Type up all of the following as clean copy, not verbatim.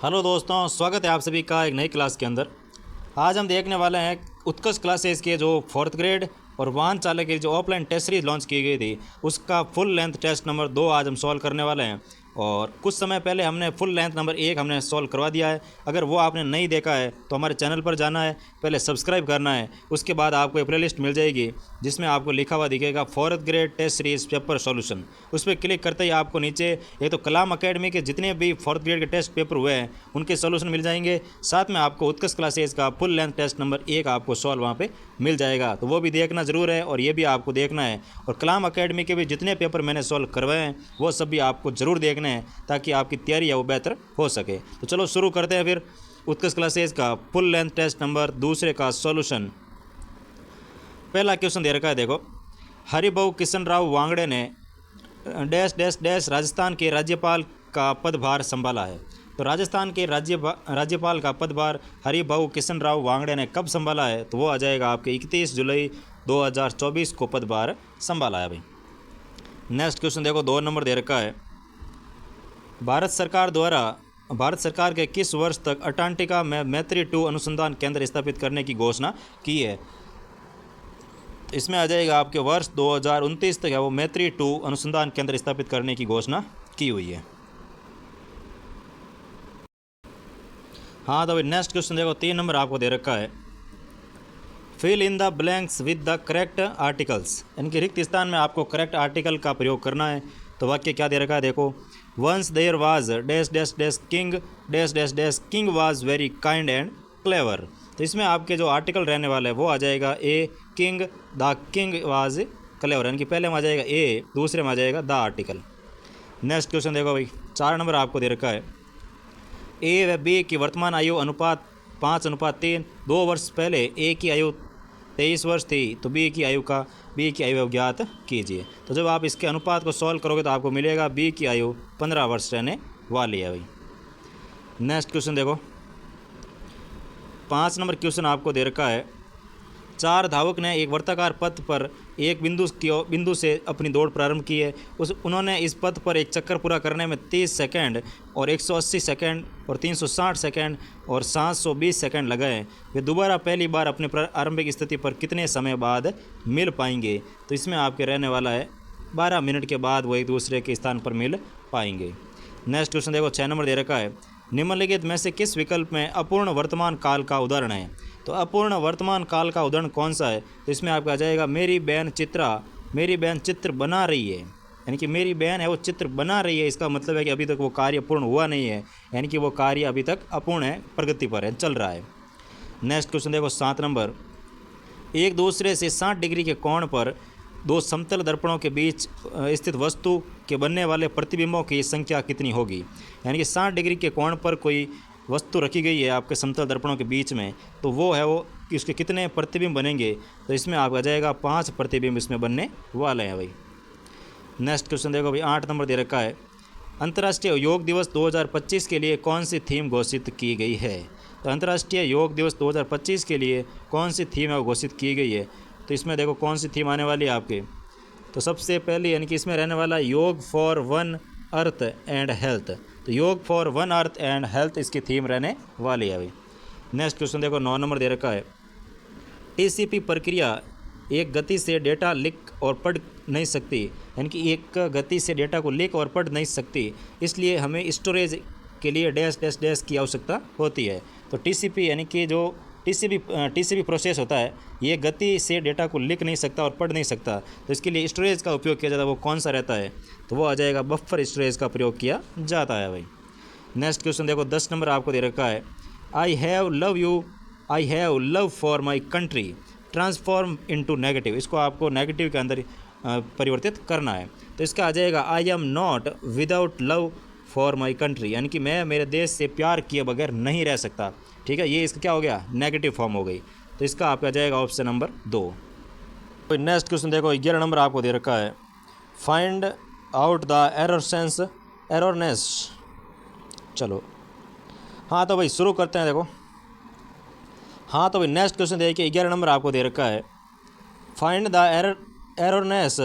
Hello दोस्तों, स्वागत है आप सभी का एक नई क्लास के अंदर। आज हम देखने वाले हैं उत्कर्ष क्लासेस के जो 4th ग्रेड और वाहन चालक की जो ऑफलाइन टेस्ट सीरीज लॉन्च की गई थी उसका फुल लेंथ टेस्ट नंबर 2 आज हम सॉल्व करने वाले हैं। और कुछ समय पहले हमने फुल लेंथ नंबर 1 हमने सॉल्व करवा दिया है। अगर वो आपने नहीं देखा है तो हमारे चैनल पर जाना है, पहले सब्सक्राइब करना है, उसके बाद आपको एक प्लेलिस्ट मिल जाएगी जिसमें आपको लिखा हुआ दिखेगा 4th grade test series paper solution. उस पर क्लिक करते ही आपको नीचे एक तो कलाम अकेडमी के जितने भी 4th ग्रेड के टेस्ट पेपर हुए हैं उनके सॉल्यूशन मिल जाएंगे, साथ में आपको उत्कर्ष क्लासेस का फुल लेंथ टेस्ट नंबर 1 आपको सॉल्व वहाँ पे मिल जाएगा। तो वो भी देखना ज़रूर है और ये भी आपको देखना है। और कलाम अकेडमी के भी जितने पेपर मैंने सॉल्व करवाए हैं वो सब भी आपको ज़रूर देखने हैं ताकि आपकी तैयारी है वो बेहतर हो सके। तो चलो शुरू करते हैं फिर उत्कर्ष क्लासेस का फुल लेंथ टेस्ट नंबर 2 का सॉल्यूशन। पहला क्वेश्चन दे रखा है, देखो। हरिभाऊ किशन राव वांगड़े ने डैश डैश डैश राजस्थान के राज्यपाल का पदभार संभाला है। तो राजस्थान के राज्यपाल का पदभार हरिभाऊ किशन राव वांगड़े ने कब संभाला है? तो वो आ जाएगा आपके 31 जुलाई 2024 को पदभार संभाला है भाई। नेक्स्ट क्वेश्चन देखो, 2 नंबर दे रखा है। भारत सरकार के किस वर्ष तक अंटार्कटिका में मैत्री 2 अनुसंधान केंद्र स्थापित करने की घोषणा की है? इसमें आ जाएगा आपके वर्ष 2029 तक है वो मैत्री 2 अनुसंधान केंद्र स्थापित करने की घोषणा की हुई है। हाँ, तो नेक्स्ट क्वेश्चन देखो, 3 नंबर आपको दे रखा है। Fill in the blanks with the correct articles, यानी कि रिक्त स्थान में आपको करेक्ट आर्टिकल का प्रयोग करना है। तो वाक्य क्या दे रखा है, देखो। Once there was dash dash dash king dash dash dash king was very kind and clever. तो इसमें आपके जो आर्टिकल रहने वाला है वो आ जाएगा a king, the king was clever, यानी कि पहले में आ जाएगा ए, दूसरे में आ जाएगा द आर्टिकल। नेक्स्ट क्वेश्चन देखो भाई, 4 नंबर आपको दे रखा है। ए व बी की वर्तमान आयु अनुपात 5:3। 2 वर्ष पहले ए की आयु 23 वर्ष थी तो बी की आयु ज्ञात कीजिए। तो जब आप इसके अनुपात को सॉल्व करोगे तो आपको मिलेगा बी की आयु 15 वर्ष रहने वाली है भाई। नेक्स्ट क्वेश्चन देखो, 5 नंबर क्वेश्चन आपको दे रखा है। 4 धावक ने एक वर्ताकार पथ पर एक बिंदु से अपनी दौड़ प्रारंभ की है। उन्होंने इस पथ पर एक चक्कर पूरा करने में 30 सेकंड और 180 सेकंड और 360 सेकंड और 720 सेकंड लगाए। वे दोबारा पहली बार अपने प्रारंभिक स्थिति पर कितने समय बाद मिल पाएंगे? तो इसमें आपके रहने वाला है 12 मिनट के बाद वो एक दूसरे के स्थान पर मिल पाएंगे। नेक्स्ट क्वेश्चन देखो, 6 नंबर दे रखा है। निम्नलिखित में से किस विकल्प में अपूर्ण वर्तमान काल का उदाहरण है? तो अपूर्ण वर्तमान काल का उदाहरण कौन सा है? तो इसमें आपका आ जाएगा मेरी बहन चित्र बना रही है, यानी कि मेरी बहन है वो चित्र बना रही है। इसका मतलब है कि अभी तक वो कार्य पूर्ण हुआ नहीं है, यानी कि वो कार्य अभी तक अपूर्ण है, प्रगति पर है, चल रहा है। नेक्स्ट क्वेश्चन देखो, 7 नंबर। एक दूसरे से 60 डिग्री के कोण पर 2 समतल दर्पणों के बीच स्थित वस्तु के बनने वाले प्रतिबिंबों की संख्या कितनी होगी? यानी कि 60 डिग्री के कोण पर कोई वस्तु रखी गई है आपके समतल दर्पणों के बीच में, तो वो है वो कि उसके कितने प्रतिबिंब बनेंगे? तो इसमें आपका जाएगा 5 प्रतिबिंब इसमें बनने वाले हैं भाई। नेक्स्ट क्वेश्चन देखो भाई, 8 नंबर दे रखा है। अंतर्राष्ट्रीय योग दिवस 2025 के लिए कौन सी थीम घोषित की गई है? तो अंतर्राष्ट्रीय योग दिवस 2025 के लिए कौन सी थीम है वो घोषित की गई है? तो इसमें देखो कौन सी थीम आने वाली है आपके। तो सबसे पहले यानी कि इसमें रहने वाला योग for one earth and health. तो योग for one earth and health इसकी थीम रहने वाली है भाई। नेक्स्ट क्वेश्चन देखो, 9 नंबर दे रखा है। टीसीपी प्रक्रिया एक गति से डेटा लिख और पढ़ नहीं सकती, यानी कि एक गति से डेटा को लिख और पढ़ नहीं सकती, इसलिए हमें स्टोरेज के लिए डैश डैश डैश की आवश्यकता होती है। तो टीसीपी यानी कि जो टीसीपी प्रोसेस होता है ये गति से डेटा को लिख नहीं सकता और पढ़ नहीं सकता, तो इसके लिए स्टोरेज का उपयोग किया जाता है। वो कौन सा रहता है? तो वो आ जाएगा बफर स्टोरेज का प्रयोग किया जाता है भाई। नेक्स्ट क्वेश्चन देखो, 10 नंबर आपको दे रखा है। I have love for my country transform into negative. इसको आपको नेगेटिव के अंदर परिवर्तित करना है। तो इसका आ जाएगा I am not without love for my country, यानी कि मैं मेरे देश से प्यार किए बगैर नहीं रह सकता। ठीक है, ये इसका क्या हो गया? नेगेटिव फॉर्म हो गई। तो इसका आपका जाएगा ऑप्शन नंबर 2। तो नेक्स्ट क्वेश्चन देखो, 11 नंबर आपको दे रखा है। Find out the erroneous. चलो हाँ, तो भाई शुरू करते हैं। देखो हाँ, तो भाई नेक्स्ट क्वेश्चन देखिए, 11 नंबर आपको दे रखा है। Find the erroneous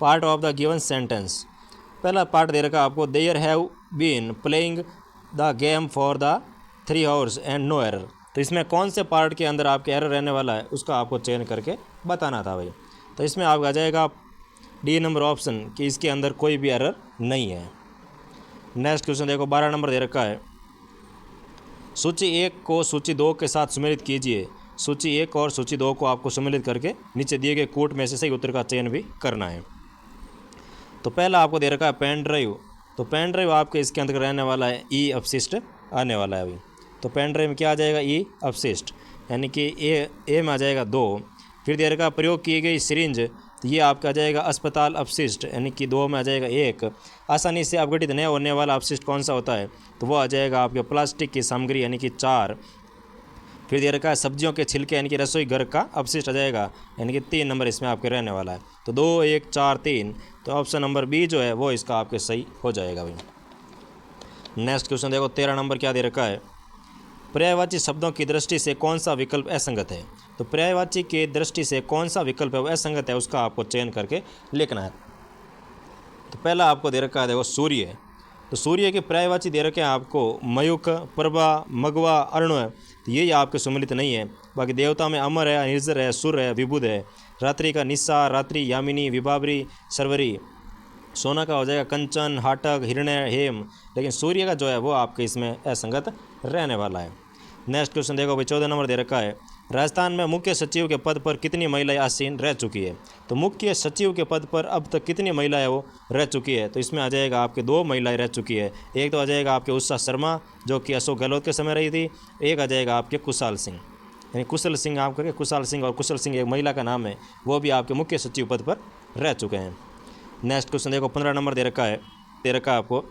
part of the given sentence. पहला पार्ट दे रखा है आपको, there have been playing the game for the 3 hours and no error. तो इसमें कौन से पार्ट के अंदर आपके एरर रहने वाला है उसका आपको चयन करके बताना था भाई। तो इसमें आपका आ जाएगा डी नंबर ऑप्शन कि इसके अंदर कोई भी एरर नहीं है। नेक्स्ट क्वेश्चन देखो 12 नंबर दे रखा है, सूची 1 को सूची 2 के साथ सम्मिलित कीजिए। सूची 1 और सूची 2 को आपको सम्मिलित करके नीचे दिए गए कोट में से सही उत्तर का चयन भी करना है। तो पहला आपको दे रखा है पेन ड्राइव। तो पेन ड्राइव आपके इसके अंदर रहने वाला है ई अपशिष्ट आने वाला है अभी। तो पेन ड्राइव में क्या आ जाएगा ई अपशिष्ट, यानी कि ए में आ जाएगा 2। फिर दे रखा प्रयोग की गई सिरिंज, तो ये आपका आ जाएगा अस्पताल अपशिष्ट, यानी कि 2 में आ जाएगा 1। आसानी से अपघटित नहीं होने वाला अपशिष्ट कौन सा होता है, तो वो आ जाएगा आपके प्लास्टिक की सामग्री, यानी कि 4। फिर दे रखा है सब्जियों के छिलके, यानी कि रसोई घर का अपशिष्ट आ जाएगा, यानी कि 3 नंबर इसमें आपके रहने वाला है। तो 2 1 4 3, तो ऑप्शन नंबर बी जो है वो इसका आपके सही हो जाएगा भाई। नेक्स्ट क्वेश्चन देखो 13 नंबर क्या दे रखा है, पर्यायवाची शब्दों की दृष्टि से कौन सा विकल्प असंगत है। तो पर्यायवाची की दृष्टि से कौन सा विकल्प है वो असंगत है, उसका आपको चयन करके लिखना है। तो पहला आपको दे रखा है देखो सूर्य। तो सूर्य के पर्यायवाची दे रखे हैं आपको मयूख, प्रभा, मगवा, अरुण। तो ये आपके सम्मिलित नहीं है। बाकी देवता में अमर है, निर्जर है, सुर है, विबुध है। रात्रि का निस्सा, रात्रि, यामिनी, विभावरी, सरवरी। सोना का हो जाएगा कंचन, हाटक, हिरण्य, हेम। लेकिन सूर्य का जो है वो आपके इसमें असंगत रहने वाला है। नेक्स्ट क्वेश्चन देखो भाई 14 नंबर दे रखा है, राजस्थान में मुख्य सचिव के पद पर कितनी महिलाएं आसीन रह चुकी है। तो मुख्य सचिव के पद पर अब तक कितनी महिलाएं वो रह चुकी है, तो इसमें आ जाएगा आपके 2 महिलाएं रह चुकी है। एक तो आ जाएगा आपके उषा शर्मा जो कि अशोक गहलोत के समय रही थी, एक आ जाएगा आपके कुशाल सिंह, यानी कुशल सिंह आप करके कुशाल सिंह, और कुशल सिंह एक महिला का नाम है, वो भी आपके मुख्य सचिव पद पर रह चुके हैं। नेक्स्ट क्वेश्चन देखो 15 नंबर दे रखा है आपको,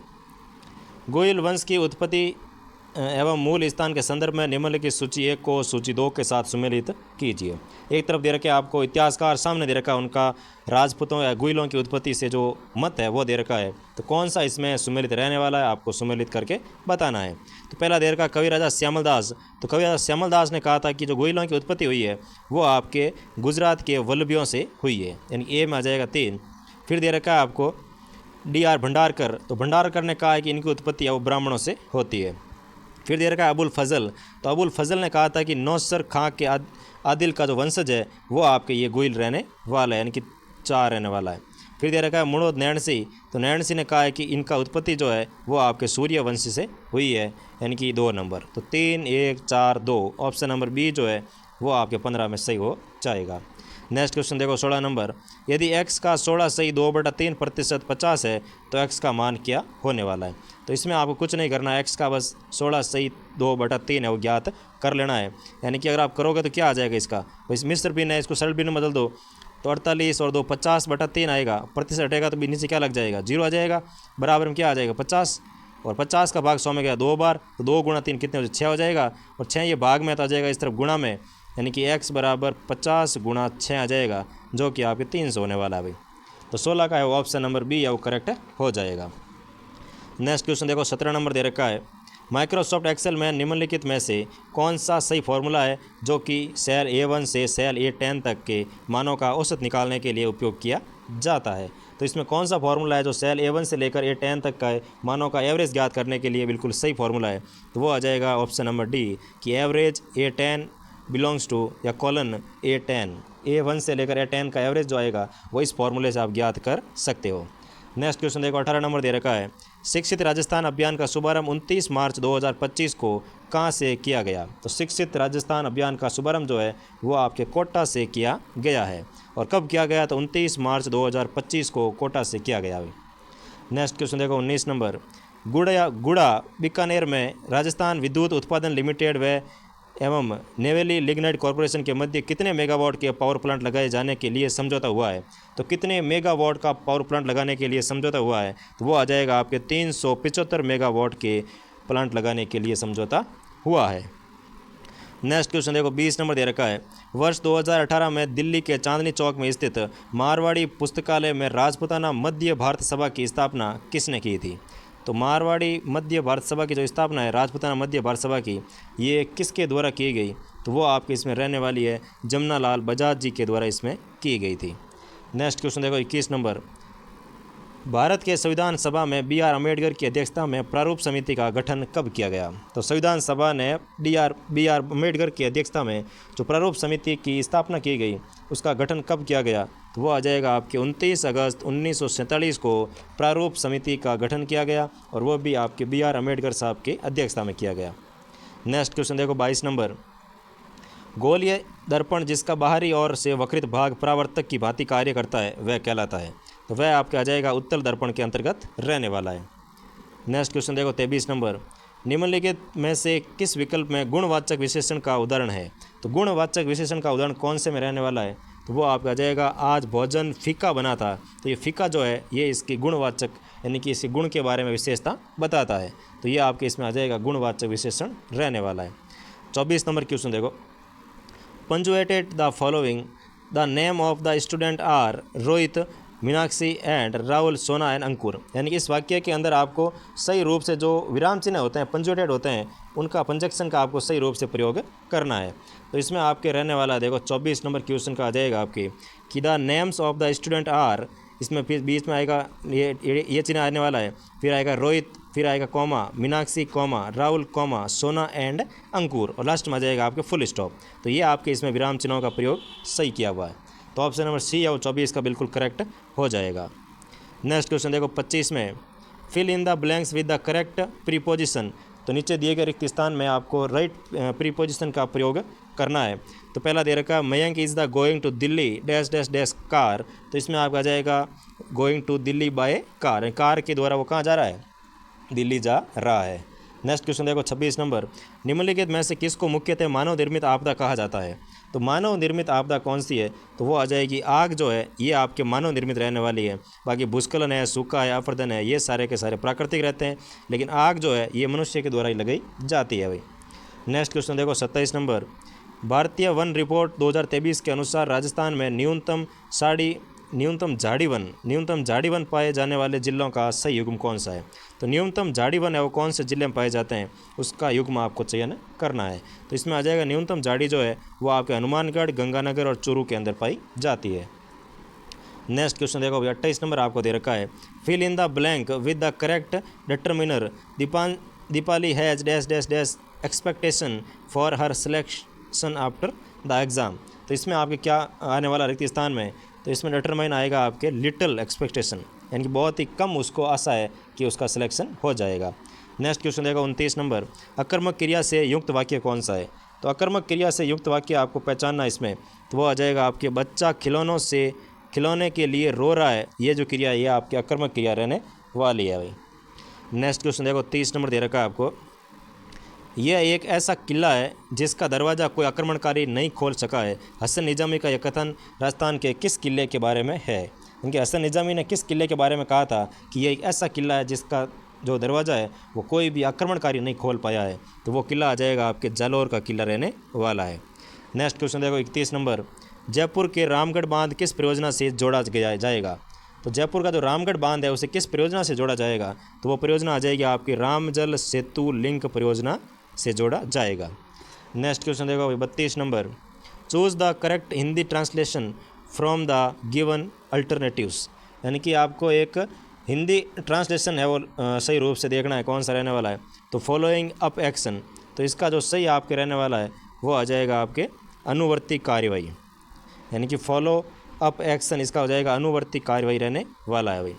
गोयल वंश की उत्पत्ति एवं मूल स्थान के संदर्भ में निम्नलिखित सूची 1 को सूची 2 के साथ सम्मिलित कीजिए। एक तरफ दे रखे आपको इतिहासकार, सामने दे रखा है उनका राजपूतों या गुइलों की उत्पत्ति से जो मत है वो दे रखा है। तो कौन सा इसमें सम्मिलित रहने वाला है आपको सम्मिलित करके बताना है। तो पहला दे रखा कवि राजा श्यामल दास। तो कवि राजा श्यामल दास ने कहा था कि जो गुइलों की उत्पत्ति हुई है वो आपके गुजरात के वल्लभियों से हुई है, यानी ए में आ जाएगा 3। फिर दे रखा है आपको D.R. भंडारकर। तो भंडारकर ने कहा है कि इनकी उत्पत्ति है वो ब्राह्मणों से होती है। फिर दे रखा है अबुल फजल। तो अबुल फजल ने कहा था कि नौसर खां के आदिल का जो वंशज है वो आपके ये गुइल रहने वाला है, यानी कि 4 रहने वाला है। फिर दे रखा है मुणोद नैणसी। तो नैणसी ने कहा है कि इनका उत्पत्ति जो है वो आपके सूर्य वंश से हुई है, यानी कि 2 नंबर। तो 3 1 4 2, ऑप्शन नंबर बी जो है वो आपके 15 में सही हो जाएगा। नेक्स्ट क्वेश्चन देखो 16 नंबर, यदि x का 16 सही 2/3% 50 है तो x का मान क्या होने वाला है। तो इसमें आपको कुछ नहीं करना है, x का बस 16 सही 2/3 है वो ज्ञात कर लेना है। यानी कि अगर आप करोगे तो क्या आ जाएगा इसका, भाई मिश्र भिन्न है, इसको सरल भिन्न में बदल दो तो 48 और 2 50/3 आएगा। प्रतिशत हटेगा तो नीचे क्या लग जाएगा, 0 आ जाएगा। बराबर में क्या आ जाएगा 50, और 50 का भाग 100 में गया 2 बार, तो 2 × 3 कितने हो जाए 6 हो जाएगा। और 6 ये भाग में तो आ जाएगा इस तरफ गुणा में, यानी कि x बराबर 50 × 6 आ जाएगा, जो कि आपके 300 होने वाला है भाई। तो 16 का है वो ऑप्शन नंबर बी या वो करेक्ट हो जाएगा। नेक्स्ट क्वेश्चन देखो 17 नंबर दे रखा है, माइक्रोसॉफ्ट एक्सेल में निम्नलिखित में से कौन सा सही फॉर्मूला है जो कि सेल A1 से सेल A10 तक के मानों का औसत निकालने के लिए उपयोग किया जाता है। तो इसमें कौन सा फॉर्मूला है जो सेल A1 से लेकर A10 तक का मानों का एवरेज ज्ञात करने के लिए बिल्कुल सही फॉर्मूला है। तो वो आ जाएगा ऑप्शन नंबर डी कि एवरेज A10 बिलोंग्स टू या कॉलन A10, A1 से लेकर A10 का एवरेज जो आएगा वो इस फॉर्मूले से आप ज्ञात कर सकते हो। नेक्स्ट क्वेश्चन देखो 18 नंबर दे रखा है, शिक्षित राजस्थान अभियान का शुभारंभ 29 मार्च 2025 को कहाँ से किया गया। तो शिक्षित राजस्थान अभियान का शुभारंभ जो है वो आपके कोटा से किया गया है। और कब किया गया, तो 29 मार्च 2025 को कोटा से किया गया है। नेक्स्ट क्वेश्चन देखो 19 नंबर, गुड़ा बीकानेर में राजस्थान विद्युत उत्पादन लिमिटेड व एवं नेवेली लिग्नाइट कॉरपोरेशन के मध्य कितने मेगावाट के पावर प्लांट लगाए जाने के लिए समझौता हुआ है। तो कितने मेगावाट का पावर प्लांट लगाने के लिए समझौता हुआ है, तो वो आ जाएगा आपके 375 मेगावाट के प्लांट लगाने के लिए समझौता हुआ है। नेक्स्ट क्वेश्चन देखो 20 नंबर दे रखा है, वर्ष 2018 में दिल्ली के चांदनी चौक में स्थित मारवाड़ी पुस्तकालय में राजपूताना मध्य भारत सभा की स्थापना किसने की थी। तो मारवाड़ी मध्य भारत सभा की जो स्थापना है राजपूताना मध्य भारत सभा की, ये किसके द्वारा की गई, तो वो आपके इसमें रहने वाली है जमुना लाल बजाज जी के द्वारा इसमें की गई थी। नेक्स्ट क्वेश्चन देखो 21 नंबर, भारत के संविधान सभा में बी आर अम्बेडकर की अध्यक्षता में प्रारूप समिति का गठन कब किया गया? तो संविधान सभा ने बी आर अम्बेडकर की अध्यक्षता में जो प्रारूप समिति की स्थापना की गई उसका गठन कब किया गया? तो वो आ जाएगा आपके 29 अगस्त 1947 को प्रारूप समिति का गठन किया गया और वो भी आपके बी आर अम्बेडकर साहब की अध्यक्षता में किया गया। नेक्स्ट क्वेश्चन देखो 22 नंबर। गोलीय दर्पण जिसका बाहरी ओर से वक्रित भाग परावर्तक की भांति कार्य करता है वह कहलाता है? तो वह आपके आ जाएगा उत्तल दर्पण के अंतर्गत रहने वाला है। नेक्स्ट क्वेश्चन देखो 23 नंबर। निम्नलिखित में से किस विकल्प में गुणवाचक विशेषण का उदाहरण है? तो गुणवाचक विशेषण का उदाहरण कौन से में रहने वाला है? तो वो आपका आ जाएगा आज भोजन फीका बना था। तो ये फीका जो है ये इसकी गुणवाचक यानी कि इसके गुण के बारे में विशेषता बताता है। तो ये आपके इसमें आ जाएगा गुणवाचक विशेषण रहने वाला है। 24 नंबर क्वेश्चन देखो। Punctuated the following the name of the student are Rohit, Meenakshi and Rahul, Sona and अंकुर। यानी कि इस वाक्य के अंदर आपको सही रूप से जो विराम चिन्ह होते हैं पंजुएटेड होते हैं उनका पंजक्शन का आपको सही रूप से प्रयोग करना है। तो इसमें आपके रहने वाला देखो 24 नंबर क्वेश्चन का आ जाएगा आपके कि the names of the student are, इसमें फिर बीच में आएगा ये चिन्ह आने वाला है, फिर आएगा रोहित, फिर आएगा comma Meenakshi comma Rahul comma सोना एंड अंकुर और लास्ट में आ जाएगा आपके फुल स्टॉप। तो ये आपके इसमें विराम चिन्हों का प्रयोग सही किया हुआ है। तो ऑप्शन नंबर सी और 24 का बिल्कुल करेक्ट हो जाएगा। नेक्स्ट क्वेश्चन देखो 25 में fill in the blanks with the correct preposition. तो नीचे दिए गए रिक्त स्थान में आपको राइट प्रीपोजिशन का प्रयोग करना है। तो पहला दे रखा Mayank is the going to Delhi dash dash dash car. तो इसमें आपका आ जाएगा going to Delhi by car, car के द्वारा वो कहाँ जा रहा है? दिल्ली जा रहा है। नेक्स्ट क्वेश्चन देखो 26 नंबर। निम्नलिखित में से किसको मुख्यतः मानव निर्मित आपदा कहा जाता है? तो मानव निर्मित आपदा कौन सी है? तो वो आ जाएगी आग जो है ये आपके मानव निर्मित रहने वाली है। बाकी भूस्खलन है, सूखा है, आफर्दन है, ये सारे के सारे प्राकृतिक रहते हैं, लेकिन आग जो है ये मनुष्य के द्वारा ही लगाई जाती है भाई। नेक्स्ट क्वेश्चन देखो 27 नंबर। भारतीय वन रिपोर्ट 2023 के अनुसार राजस्थान में न्यूनतम झाड़ी वन पाए जाने वाले जिलों का सही युग्म कौन सा है? तो न्यूनतम झाड़ी वन है वो कौन से जिले में पाए जाते हैं उसका युग्म आपको चयन करना है। तो इसमें आ जाएगा न्यूनतम झाड़ी जो है वो आपके हनुमानगढ़, गंगानगर और चूरू के अंदर पाई जाती है। नेक्स्ट क्वेश्चन देखो 28 नंबर आपको दे रखा है fill in the blank with the correct determiner. Deepali has dash dash dash expectation for her selection after the exam. तो इसमें आपके क्या आने वाला रिक्त स्थान में? तो इसमें डिटरमाइन आएगा आपके लिटिल एक्सपेक्टेशन, यानी कि बहुत ही कम उसको आशा है कि उसका सिलेक्शन हो जाएगा। नेक्स्ट क्वेश्चन देगा 29 नंबर। अकर्मक क्रिया से युक्त वाक्य कौन सा है? तो अकर्मक क्रिया से युक्त वाक्य आपको पहचानना इसमें, तो वो आ जाएगा आपके बच्चा खिलौने के लिए रो रहा है। ये जो क्रिया है ये आपकी अकर्मक क्रिया रहने वाली है भाई। नेक्स्ट क्वेश्चन देखो 30 नंबर दे रखा है आपको। यह एक ऐसा किला है जिसका दरवाज़ा कोई आक्रमणकारी नहीं खोल सका है। हसन निजामी का यह कथन राजस्थान के किस किले के बारे में है? क्योंकि हसन निजामी ने किस किले के बारे में कहा था कि यह एक ऐसा किला है जिसका जो दरवाज़ा है वो कोई भी आक्रमणकारी नहीं खोल पाया है? तो वो किला आ जाएगा आपके जालौर का किला रहने वाला है। नेक्स्ट क्वेश्चन देखो 31 नंबर। जयपुर के रामगढ़ बांध किस परियोजना से जोड़ा जाएगा? तो जयपुर का जो रामगढ़ बांध है उसे किस परियोजना से जोड़ा जाएगा? तो वो परियोजना आ जाएगी आपकी रामजल सेतु लिंक परियोजना से जोड़ा जाएगा। नेक्स्ट क्वेश्चन देखो 32 number. Choose the correct Hindi translation from the given alternatives, यानी कि आपको एक हिंदी ट्रांसलेशन है वो सही रूप से देखना है कौन सा रहने वाला है। तो फॉलोइंग अप एक्शन, तो इसका जो सही आपके रहने वाला है वो आ जाएगा आपके अनुवर्ती कार्यवाही, यानी कि फॉलो अप एक्शन इसका हो जाएगा अनुवर्ती कार्यवाही रहने वाला है भाई।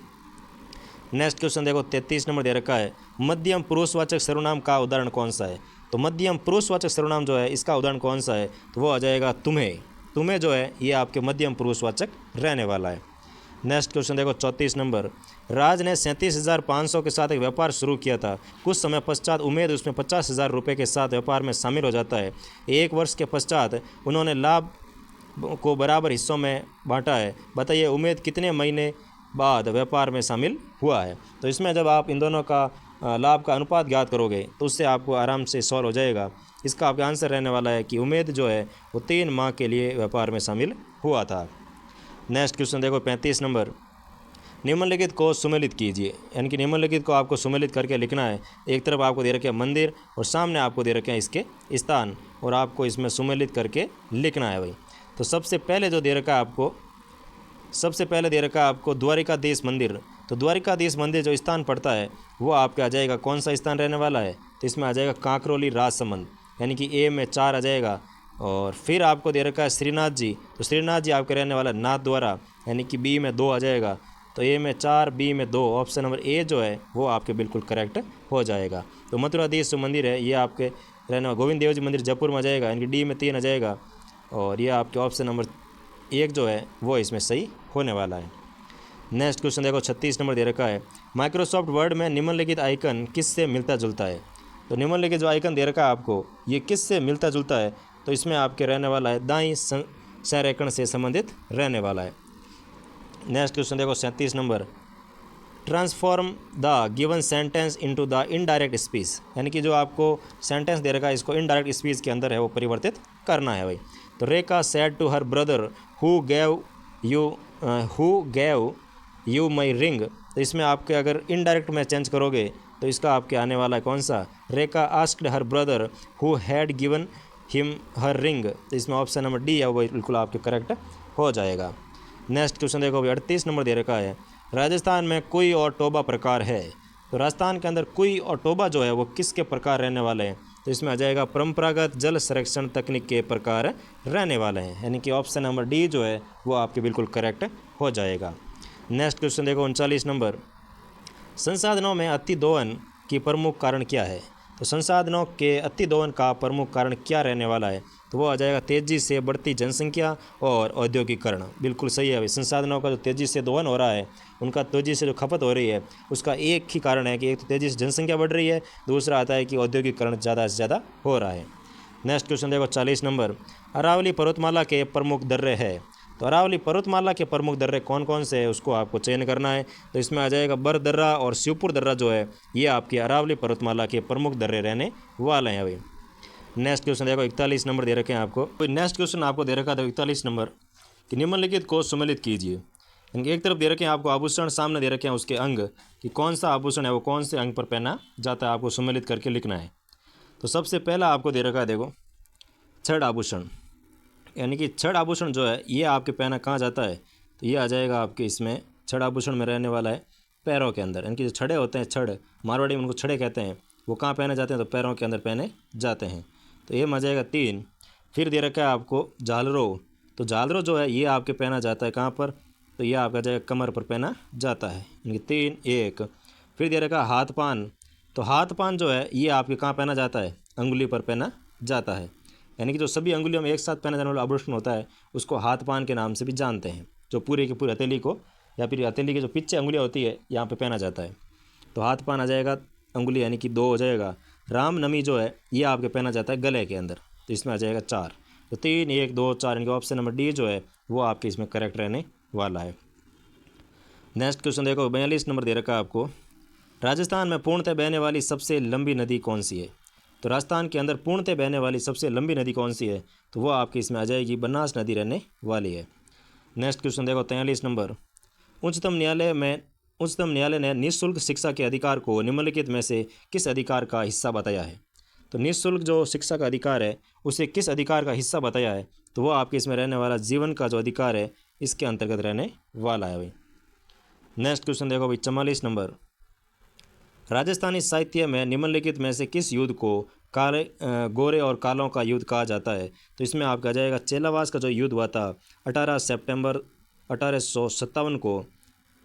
नेक्स्ट क्वेश्चन देखो 33 नंबर दे रखा है। मध्यम पुरुषवाचक सर्वनाम का उदाहरण कौन सा है? तो मध्यम पुरुषवाचक सर्वनाम जो है इसका उदाहरण कौन सा है? तो वो आ जाएगा तुम्हें जो है ये आपके मध्यम पुरुषवाचक रहने वाला है। नेक्स्ट क्वेश्चन देखो 34 नंबर। राज ने 37,500 के साथ एक व्यापार शुरू किया था। कुछ समय पश्चात उमेद उसमें 50,000 रुपये के साथ व्यापार में शामिल हो जाता है। 1 वर्ष के पश्चात उन्होंने लाभ को बराबर हिस्सों में बांटा है। बताइए उमेद कितने महीने बाद व्यापार में शामिल हुआ है? तो इसमें जब आप इन दोनों का लाभ का अनुपात ज्ञात करोगे तो उससे आपको आराम से सॉल्व हो जाएगा। इसका आपका आंसर रहने वाला है कि उमेद जो है वो 3 माह के लिए व्यापार में शामिल हुआ था। नेक्स्ट क्वेश्चन देखो 35 नंबर। निम्नलिखित को सुमेलित कीजिए, यानी कि निम्नलिखित को आपको सुमेलित करके लिखना है। एक तरफ आपको दे रखे हैं मंदिर और सामने आपको दे रखे हैं इसके स्थान, और आपको इसमें सुमेलित करके लिखना है भाई। तो सबसे पहले दे रखा है आपको द्वारिकाधीश मंदिर, तो द्वारिकाधीश मंदिर जो स्थान पड़ता है वो आपके आ जाएगा कौन सा स्थान रहने वाला है, तो इसमें आ जाएगा कांकरोली राजसमंद, यानी कि ए में 4 आ जाएगा। और फिर आपको दे रखा है श्रीनाथ जी, तो श्रीनाथ जी आपके रहने वाला नाथ द्वारा, यानी कि बी में 2 आ जाएगा। तो ए में 4, बी में 2, ऑप्शन नंबर ए जो है वो आपके बिल्कुल करेक्ट हो जाएगा। तो मथुराधीश जो मंदिर है ये आपके रहने वाला गोविंद देव जी मंदिर जयपुर में आ जाएगा, यानी कि डी में 3 आ जाएगा। और ये आपके ऑप्शन नंबर 1 जो है वो इसमें सही होने वाला है। नेक्स्ट क्वेश्चन देखो 36 नंबर दे रखा है, माइक्रोसॉफ्ट वर्ड में निम्नलिखित आइकन किससे मिलता जुलता है। तो निम्नलिखित जो आइकन दे रखा है आपको ये किससे मिलता जुलता है, तो इसमें आपके रहने वाला है दाईं संरेखण से संबंधित रहने वाला है। नेक्स्ट क्वेश्चन देखो 37 number, transform the given sentence into the indirect speech, यानी कि जो आपको सेंटेंस दे रखा है इसको इनडायरेक्ट स्पीच के अंदर है वो परिवर्तित करना है भाई। तो Rekha said to her brother who gave you my ring, तो इसमें आपके अगर इनडायरेक्ट में चेंज करोगे तो इसका आपके आने वाला है कौन सा, Rekha asked her brother who had given him her ring, तो इसमें ऑप्शन नंबर डी है वो बिल्कुल आपके करेक्ट हो जाएगा। नेक्स्ट क्वेश्चन देखो भाई 38 नंबर दे रखा है, राजस्थान में कुई और टोबा प्रकार है। तो राजस्थान के अंदर कुई और टोबा जो है वो किसके प्रकार रहने वाले हैं, तो इसमें आ जाएगा परंपरागत जल संरक्षण तकनीक के प्रकार रहने वाले हैं, यानी कि ऑप्शन नंबर डी जो है वो आपके बिल्कुल करेक्ट हो जाएगा। नेक्स्ट क्वेश्चन देखो 39 नंबर, संसाधनों में अति दोहन की प्रमुख कारण क्या है। तो संसाधनों के अति दोहन का प्रमुख कारण क्या रहने वाला है, तो वो आ जाएगा तेज़ी से बढ़ती जनसंख्या और औद्योगिकरण। बिल्कुल सही है भाई, संसाधनों का जो तेज़ी से दोहन हो रहा है, उनका तेज़ी से जो खपत हो रही है उसका एक ही कारण है कि एक तो तेज़ी से जनसंख्या बढ़ रही है, दूसरा आता है कि औद्योगिकरण ज़्यादा से ज़्यादा हो रहा है। नेक्स्ट क्वेश्चन देखो 40 नंबर, अरावली पर्वतमाला के प्रमुख दर्रे है। तो अरावली पर्वतमाला के प्रमुख दर्रे कौन कौन से है उसको आपको चयन करना है। तो इसमें आ जाएगा बर दर्रा और शिवपुर दर्रा जो है ये आपके अरावली पर्वतमाला के प्रमुख दर्रे रहने वाले हैं भाई। नेक्स्ट क्वेश्चन देखो 41 नंबर दे रखे हैं आपको। नेक्स्ट क्वेश्चन आपको दे रखा था 41 नंबर कि निम्नलिखित को सम्मिलित कीजिए। एक तरफ दे रखे हैं आपको आभूषण, सामने दे रखे हैं उसके अंग कि कौन सा आभूषण है वो कौन से अंग पर पहना जाता है, आपको सम्मिलित करके लिखना है। तो सबसे पहला आपको दे रखा है देखो छड़ आभूषण, यानी कि छड़ आभूषण जो है ये आपके पहना कहाँ जाता है, तो ये आ जाएगा आपके इसमें छड़ आभूषण में रहने वाला है पैरों के अंदर, यानी कि जो छड़े होते हैं, छड़ मारवाड़ी में उनको छड़े कहते हैं, वो कहाँ पहने जाते हैं, तो पैरों के अंदर पहने जाते हैं। तो ये आ जाएगा 3। फिर दे रखा है आपको झालरों, तो झालरों जो है ये आपके पहना जाता है कहाँ पर, तो ये आपका जाएगा कमर पर पहना जाता है, यानी 3 1। फिर दे रखा है हाथ पान, तो हाथ पान जो है ये आपके कहाँ पहना जाता है, अंगुली पर पहना जाता है, यानी कि जो सभी अंगुलियों में एक साथ पहना जाने वाला आभूषण होता है उसको हाथ पान के नाम से भी जानते हैं, जो पूरे की पूरी हथेली को या फिर हथेली की जो पीछे अंगुलियाँ होती है यहाँ पे पहना जाता है। तो हाथ पान आ जाएगा अंगुली, यानी कि 2 हो जाएगा। रामनवमी जो है ये आपके पहना जाता है गले के अंदर, तो इसमें आ जाएगा 4। तो 3 1 2 4, यानी कि ऑप्शन नंबर डी जो है वो आपके इसमें करेक्ट रहने वाला है। नेक्स्ट क्वेश्चन देखो 42 नंबर दे रखा है आपको, राजस्थान में पूर्णतः बहने वाली सबसे लंबी नदी कौन सी है। तो राजस्थान के अंदर पूर्णतः बहने वाली सबसे लंबी नदी कौन सी है, तो वो आपके इसमें आ जाएगी बनास नदी रहने वाली है। नेक्स्ट क्वेश्चन देखो 43 नंबर, उच्चतम न्यायालय ने निःशुल्क शिक्षा के अधिकार को निम्नलिखित में से किस अधिकार का हिस्सा बताया है। तो निःशुल्क जो शिक्षा का अधिकार है उसे किस अधिकार का हिस्सा बताया है, तो वो आपके इसमें रहने वाला जीवन का जो अधिकार है इसके अंतर्गत रहने वाला है भाई। नेक्स्ट क्वेश्चन देखो भाई 44 नंबर, राजस्थानी साहित्य में निम्नलिखित में से किस युद्ध को गोरे और कालों का युद्ध कहा जाता है। तो इसमें आपका जाएगा चेलावास का जो युद्ध हुआ था 18 सितंबर 1857 को,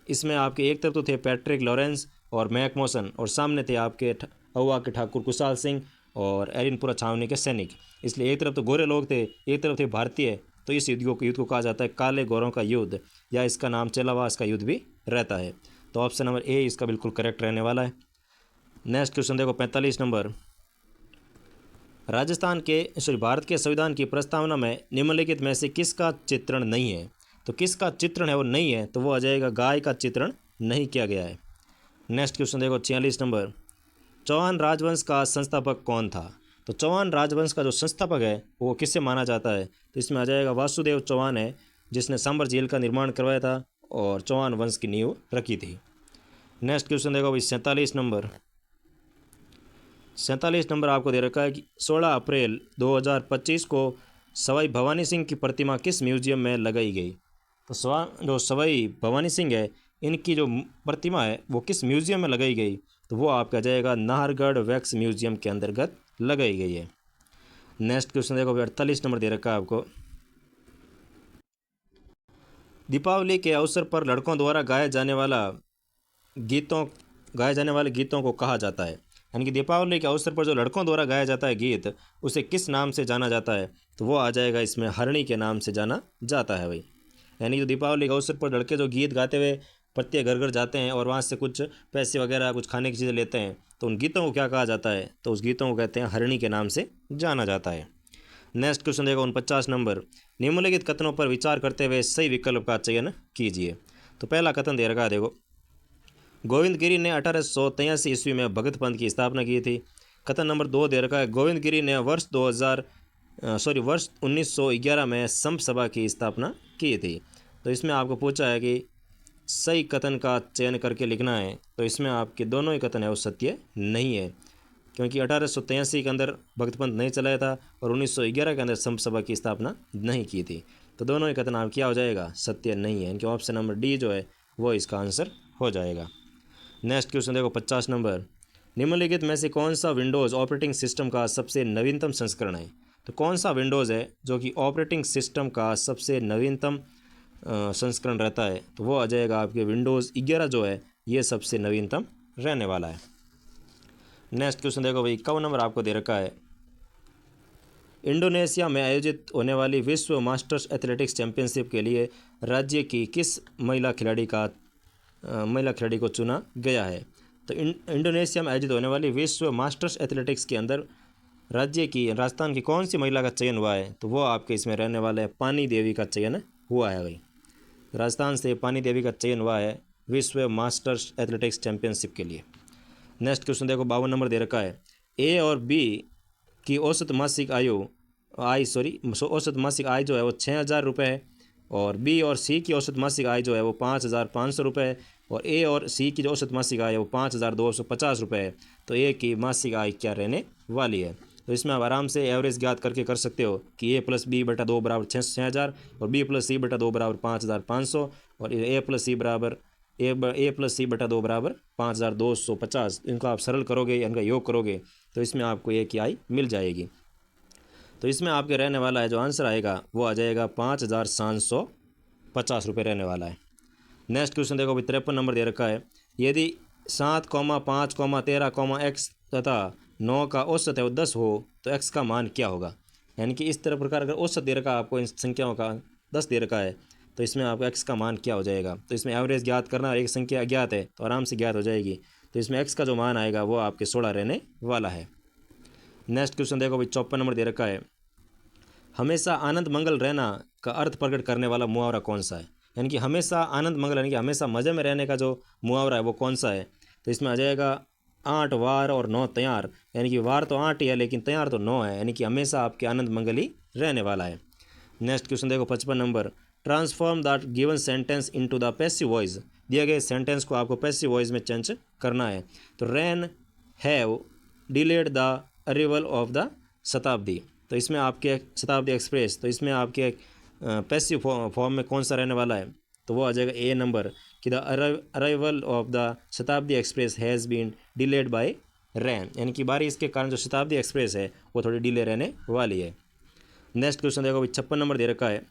इसमें आपके एक तरफ तो थे पैट्रिक लॉरेंस और मैकमोसन और सामने थे आपके अहुआ के ठाकुर कुशाल सिंह और एरिनपुरा छावनी के सैनिक। इसलिए एक तरफ तो गोरे लोग थे, एक तरफ थे भारतीय, तो इस युद्ध को कहा जाता है काले गोरों का युद्ध, या इसका नाम चेलावास का युद्ध भी रहता है। तो ऑप्शन नंबर ए इसका बिल्कुल करेक्ट रहने वाला है। नेक्स्ट क्वेश्चन देखो 45 नंबर, भारत के संविधान की प्रस्तावना में निम्नलिखित में से किसका चित्रण नहीं है। तो किसका चित्रण है वो नहीं है, तो वो आ जाएगा गाय का चित्रण नहीं किया गया है। नेक्स्ट क्वेश्चन देखो 46 नंबर, चौहान राजवंश का संस्थापक कौन था। तो चौहान राजवंश का जो संस्थापक है वो किससे माना जाता है, तो इसमें आ जाएगा वासुदेव चौहान है, जिसने सांबर झील का निर्माण करवाया था और चौहान वंश की नींव रखी थी। नेक्स्ट क्वेश्चन देखो भाई 47 नंबर आपको दे रखा है कि 16 अप्रैल 2025 को सवाई भवानी सिंह की प्रतिमा किस म्यूजियम में लगाई गई। तो जो सवाई भवानी सिंह है इनकी जो प्रतिमा है वो किस म्यूज़ियम में लगाई गई, तो वो आपका आ जाएगा नाहरगढ़ वैक्स म्यूज़ियम के अंतर्गत लगाई गई है। नेक्स्ट क्वेश्चन देखो, 48 नंबर दे रखा है आपको। दीपावली के अवसर पर लड़कों द्वारा गीतों गाए जाने वाले गीतों को कहा जाता है, यानी कि दीपावली के अवसर पर जो लड़कों द्वारा गाया जाता है गीत, उसे किस नाम से जाना जाता है, तो वो आ जाएगा इसमें हरणी के नाम से जाना जाता है भाई। यानी जो दीपावली के अवसर पर लड़के जो गीत गाते हुए प्रत्येक घर घर जाते हैं और वहाँ से कुछ पैसे वगैरह कुछ खाने की चीज़ें लेते हैं, तो उन गीतों को क्या कहा जाता है, तो उस गीतों को कहते हैं हरणी के नाम से जाना जाता है। नेक्स्ट क्वेश्चन देखो 49 नंबर। निम्नलिखित कथनों पर विचार करते हुए सही विकल्प का चयन कीजिए। तो पहला कथन दे रखा है देखो, गोविंद गिरी ने 1883 ईस्वी में भगत पंथ की स्थापना की थी। कथन नंबर 2 दे रखा है, गोविंद गिरी ने वर्ष 1911 में संप सभा की स्थापना की थी। तो इसमें आपको पूछा है कि सही कथन का चयन करके लिखना है, तो इसमें आपके दोनों ही कथन है वो सत्य नहीं है, क्योंकि 1883 के अंदर भगत पंथ नहीं चलाया था और 1911 के अंदर संप सभा की स्थापना नहीं की थी। तो दोनों ही कथन आप क्या हो जाएगा, सत्य नहीं है, इनके ऑप्शन नंबर डी जो है वो इसका आंसर हो जाएगा। नेक्स्ट क्वेश्चन देखो 50 नंबर। निम्नलिखित में से कौन सा विंडोज़ ऑपरेटिंग सिस्टम का सबसे नवीनतम संस्करण है, तो कौन सा विंडोज़ है जो कि ऑपरेटिंग सिस्टम का सबसे नवीनतम संस्करण रहता है, तो वो आ जाएगा आपके विंडोज़ 11 जो है ये सबसे नवीनतम रहने वाला है। नेक्स्ट क्वेश्चन देखो भाई, 51 नंबर आपको दे रखा है, इंडोनेशिया में आयोजित होने वाली विश्व मास्टर्स एथलेटिक्स चैंपियनशिप के लिए राज्य की किस महिला खिलाड़ी को चुना गया है। तो इंडोनेशिया में आयोजित होने वाली विश्व मास्टर्स एथलेटिक्स के अंदर राजस्थान की कौन सी महिला का चयन हुआ है, तो वो आपके इसमें रहने वाला है पानी देवी का चयन हुआ है भाई। राजस्थान से पानी देवी का चयन हुआ है विश्व मास्टर्स एथलेटिक्स चैंपियनशिप के लिए। नेक्स्ट क्वेश्चन देखो 52 नंबर दे रखा है, ए और बी की औसत मासिक आय जो है वो 6,000 रुपये है, और बी और सी की औसत मासिक आय जो है वो 5,500 रुपये है, और ए और सी की जो औसत मासिक आय है वो 5,250 रुपये है। तो ए की मासिक आय क्या रहने वाली है, तो इसमें आप आराम से एवरेज ज्ञात करके कर सकते हो कि ए प्लस बी बटा 2 बराबर 6,000 और बी प्लस सी बटा 2 बराबर 5,500 और ए प्लस सी बटा 2 बराबर 5,250। इनको आप सरल करोगे, इनका योग करोगे, तो इसमें आपको ए की आय मिल जाएगी। तो इसमें आपके रहने वाला है जो आंसर आएगा वो आ जाएगा 5,750 रुपये रहने वाला है। नेक्स्ट क्वेश्चन देखो भाई, 53 नंबर दे रखा है, यदि 7, 5, 13, x तथा 9 का औसत है वो 10 हो तो x का मान क्या होगा। यानी कि इस तरह प्रकार अगर औसत दे रखा है आपको इन संख्याओं का 10 दे रखा है, तो इसमें आपको x का मान क्या हो जाएगा। तो इसमें एवरेज ज्ञात करना, एक संख्या अज्ञात है तो आराम से ज्ञात हो जाएगी। तो इसमें x का जो मान आएगा वो आपके 16 रहने वाला है। नेक्स्ट क्वेश्चन देखो भाई, 54 नंबर दे रखा है, हमेशा आनंद मंगल रहना का अर्थ प्रकट करने वाला मुहावरा कौन सा है। यानी कि हमेशा आनंद मंगल यानी कि हमेशा मज़े में रहने का जो मुहावरा है वो कौन सा है, तो इसमें आ जाएगा 8 वार और 9 तैयार। यानी कि वार तो 8 ही है लेकिन तैयार तो 9 है, यानी कि हमेशा आपके आनंद मंगल ही रहने वाला है। नेक्स्ट क्वेश्चन देखो 55 number, transform the given sentence into the passive voice. दिए गए सेंटेंस को आपको पैसिव वॉइस में चेंज करना है। तो rain have delayed the arrival of the Shatabdi, तो इसमें आपके शताब्दी एक्सप्रेस, तो इसमें आपके पैसिव फॉर्म में कौन सा रहने वाला है, तो वो आ जाएगा ए नंबर कि the arrival of the Shatabdi express has been delayed by rain. यानी कि बारिश के कारण जो शताब्दी एक्सप्रेस है वो थोड़ी डिले रहने वाली है। नेक्स्ट क्वेश्चन देखो 56 नंबर दे रखा है,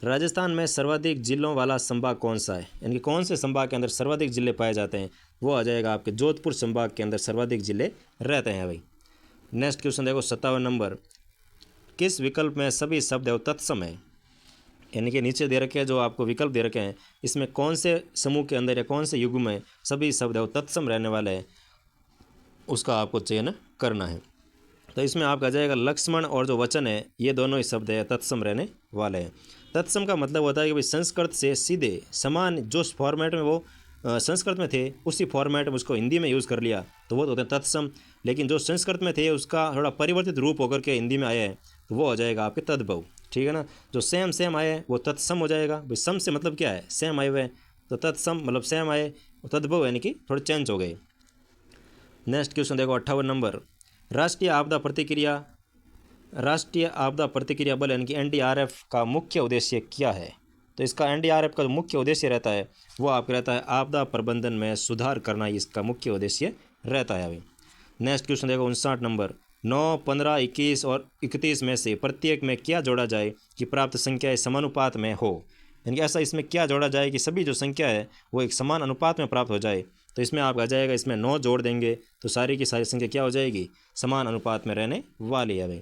राजस्थान में सर्वाधिक जिलों वाला संभाग कौन सा है। यानी कि कौन से संभाग के अंदर सर्वाधिक जिले पाए जाते हैं, वो आ जाएगा आपके जोधपुर संभाग के अंदर सर्वाधिक जिले रहते हैं भाई। नेक्स्ट क्वेश्चन देखो 57 नंबर, किस विकल्प में सभी शब्द है वो तत्सम है। यानी कि नीचे दे रखे हैं जो आपको विकल्प दे रखे हैं, इसमें कौन से समूह के अंदर या कौन से युग में सभी शब्द है वो तत्सम रहने वाले हैं, उसका आपको चयन करना है। तो इसमें आपका जाएगा लक्ष्मण और जो वचन है ये दोनों ही शब्द है तत्सम रहने वाले हैं। तत्सम का मतलब होता है कि भाई संस्कृत से सीधे समान जो फॉर्मेट में वो संस्कृत में थे उसी फॉर्मेट में उसको हिंदी में यूज़ कर लिया तो वो तो होते हैं तत्सम। लेकिन जो संस्कृत में थे उसका थोड़ा परिवर्तित रूप होकर के हिंदी में आया है तो वो हो जाएगा आपके तद्भव। ठीक है ना, जो सेम आए हैं वो तत्सम हो जाएगा। भाई सम से मतलब क्या है, सेम आए हुए हैं, तो तत्सम मतलब सेम आए, तद्भव यानी कि थोड़े चेंज हो गए। नेक्स्ट क्वेश्चन देखो 58 नंबर, राष्ट्रीय आपदा प्रतिक्रिया बल यानी कि NDRF का मुख्य उद्देश्य क्या है। तो इसका एनडीआरएफ का जो मुख्य उद्देश्य रहता है वो आपका रहता है आपदा प्रबंधन में सुधार करना, इसका मुख्य उद्देश्य रहता है। अभी नेक्स्ट क्वेश्चन देखो 59 नंबर, 9, 15, 21 और 31 में से प्रत्येक में क्या जोड़ा जाए कि प्राप्त संख्याएं समानुपात में हो। यानी कि ऐसा इसमें क्या जोड़ा जाए कि सभी जो संख्या है वो एक समान अनुपात में प्राप्त हो जाए। तो इसमें आप आ जाएगा, इसमें 9 जोड़ देंगे तो सारी की सारी संख्या क्या हो जाएगी, समान अनुपात में रहने वाली है। भाई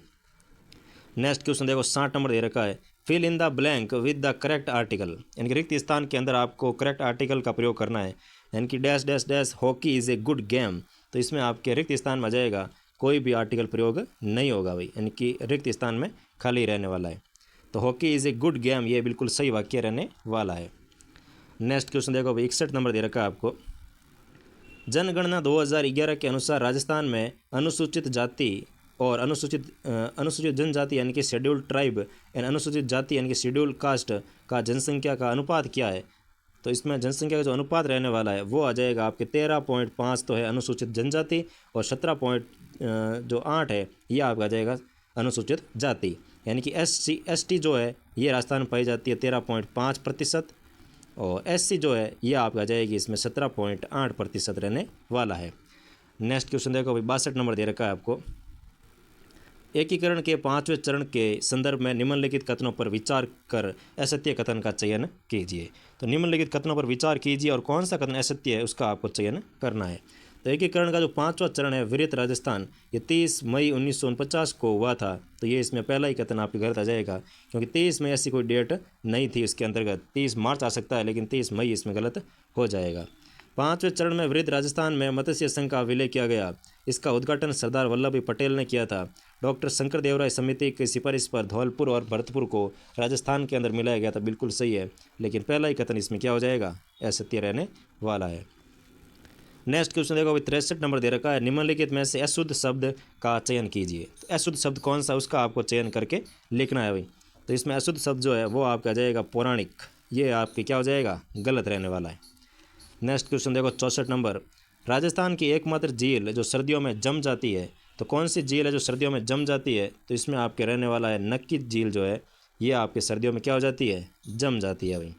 नेक्स्ट क्वेश्चन देखो 60 नंबर दे रखा है, fill in the blank with the correct article. यानी कि रिक्त स्थान के अंदर आपको करेक्ट आर्टिकल का प्रयोग करना है। यानी कि dash dash dash hockey is a good game, तो इसमें आपके रिक्त स्थान में आ जाएगा, कोई भी आर्टिकल प्रयोग नहीं होगा भाई, यानी कि रिक्त स्थान में खाली रहने वाला है। तो hockey is a good game ये बिल्कुल सही वाक्य रहने वाला है। नेक्स्ट क्वेश्चन देखो भाई 61 नंबर दे रखा है आपको, जनगणना 2011 के अनुसार राजस्थान में अनुसूचित जाति और अनुसूचित जनजाति यानी कि शेड्यूल्ड ट्राइब एंड अनुसूचित जाति यानी कि शेड्यूल्ड कास्ट का जनसंख्या का अनुपात क्या है। तो इसमें जनसंख्या का जो अनुपात रहने वाला है वो आ जाएगा आपके 13.5 तो है अनुसूचित जनजाति और 17.8 है ये आपका आ जाएगा अनुसूचित जाति। यानी कि SC/ST जो है ये राजस्थान में पाई जाती है 13.5% और SC जो है ये आपका आ जाएगी इसमें 17.8% रहने वाला है। नेक्स्ट क्वेश्चन देखो भाई 62 नंबर दे रखा है आपको, एकीकरण के 5वें चरण के संदर्भ में निम्नलिखित कथनों पर विचार कर असत्य कथन का चयन कीजिए। तो निम्नलिखित कथनों पर विचार कीजिए और कौन सा कथन असत्य है उसका आपको चयन करना है। तो एकीकरण का जो 5वां चरण है विरत राजस्थान, ये 30 मई 1949 को हुआ था। तो ये इसमें पहला ही कथन आपके गलत आ जाएगा, क्योंकि 23 मई ऐसी कोई डेट नहीं थी इसके अंतर्गत। 30 मार्च आ सकता है लेकिन 30 मई इसमें गलत हो जाएगा। 5वें चरण में वृद्ध राजस्थान में मत्स्य संघ का विलय किया गया। इसका उद्घाटन सरदार वल्लभ भाई पटेल ने किया था। डॉक्टर शंकर देवराय समिति की सिफारिश पर धौलपुर और भरतपुर को राजस्थान के अंदर मिलाया गया था। बिल्कुल सही है, लेकिन पहला ही कथन इसमें क्या हो जाएगा, असत्य रहने वाला है। नेक्स्ट क्वेश्चन देखो, अभी 63 नंबर दे रखा है, निम्नलिखित में से अशुद्ध शब्द का चयन कीजिए। तो अशुद्ध शब्द कौन सा उसका आपको चयन करके लिखना है भाई। तो इसमें अशुद्ध शब्द जो है वो आपका जाएगा पौराणिक, ये आपके क्या हो जाएगा, गलत रहने वाला है। नेक्स्ट क्वेश्चन देखो 64 नंबर, राजस्थान की एकमात्र झील जो सर्दियों में जम जाती है, तो कौन सी झील है जो सर्दियों में जम जाती है। तो इसमें आपके रहने वाला है नक्की झील जो है ये आपके सर्दियों में क्या हो जाती है, जम जाती है भाई।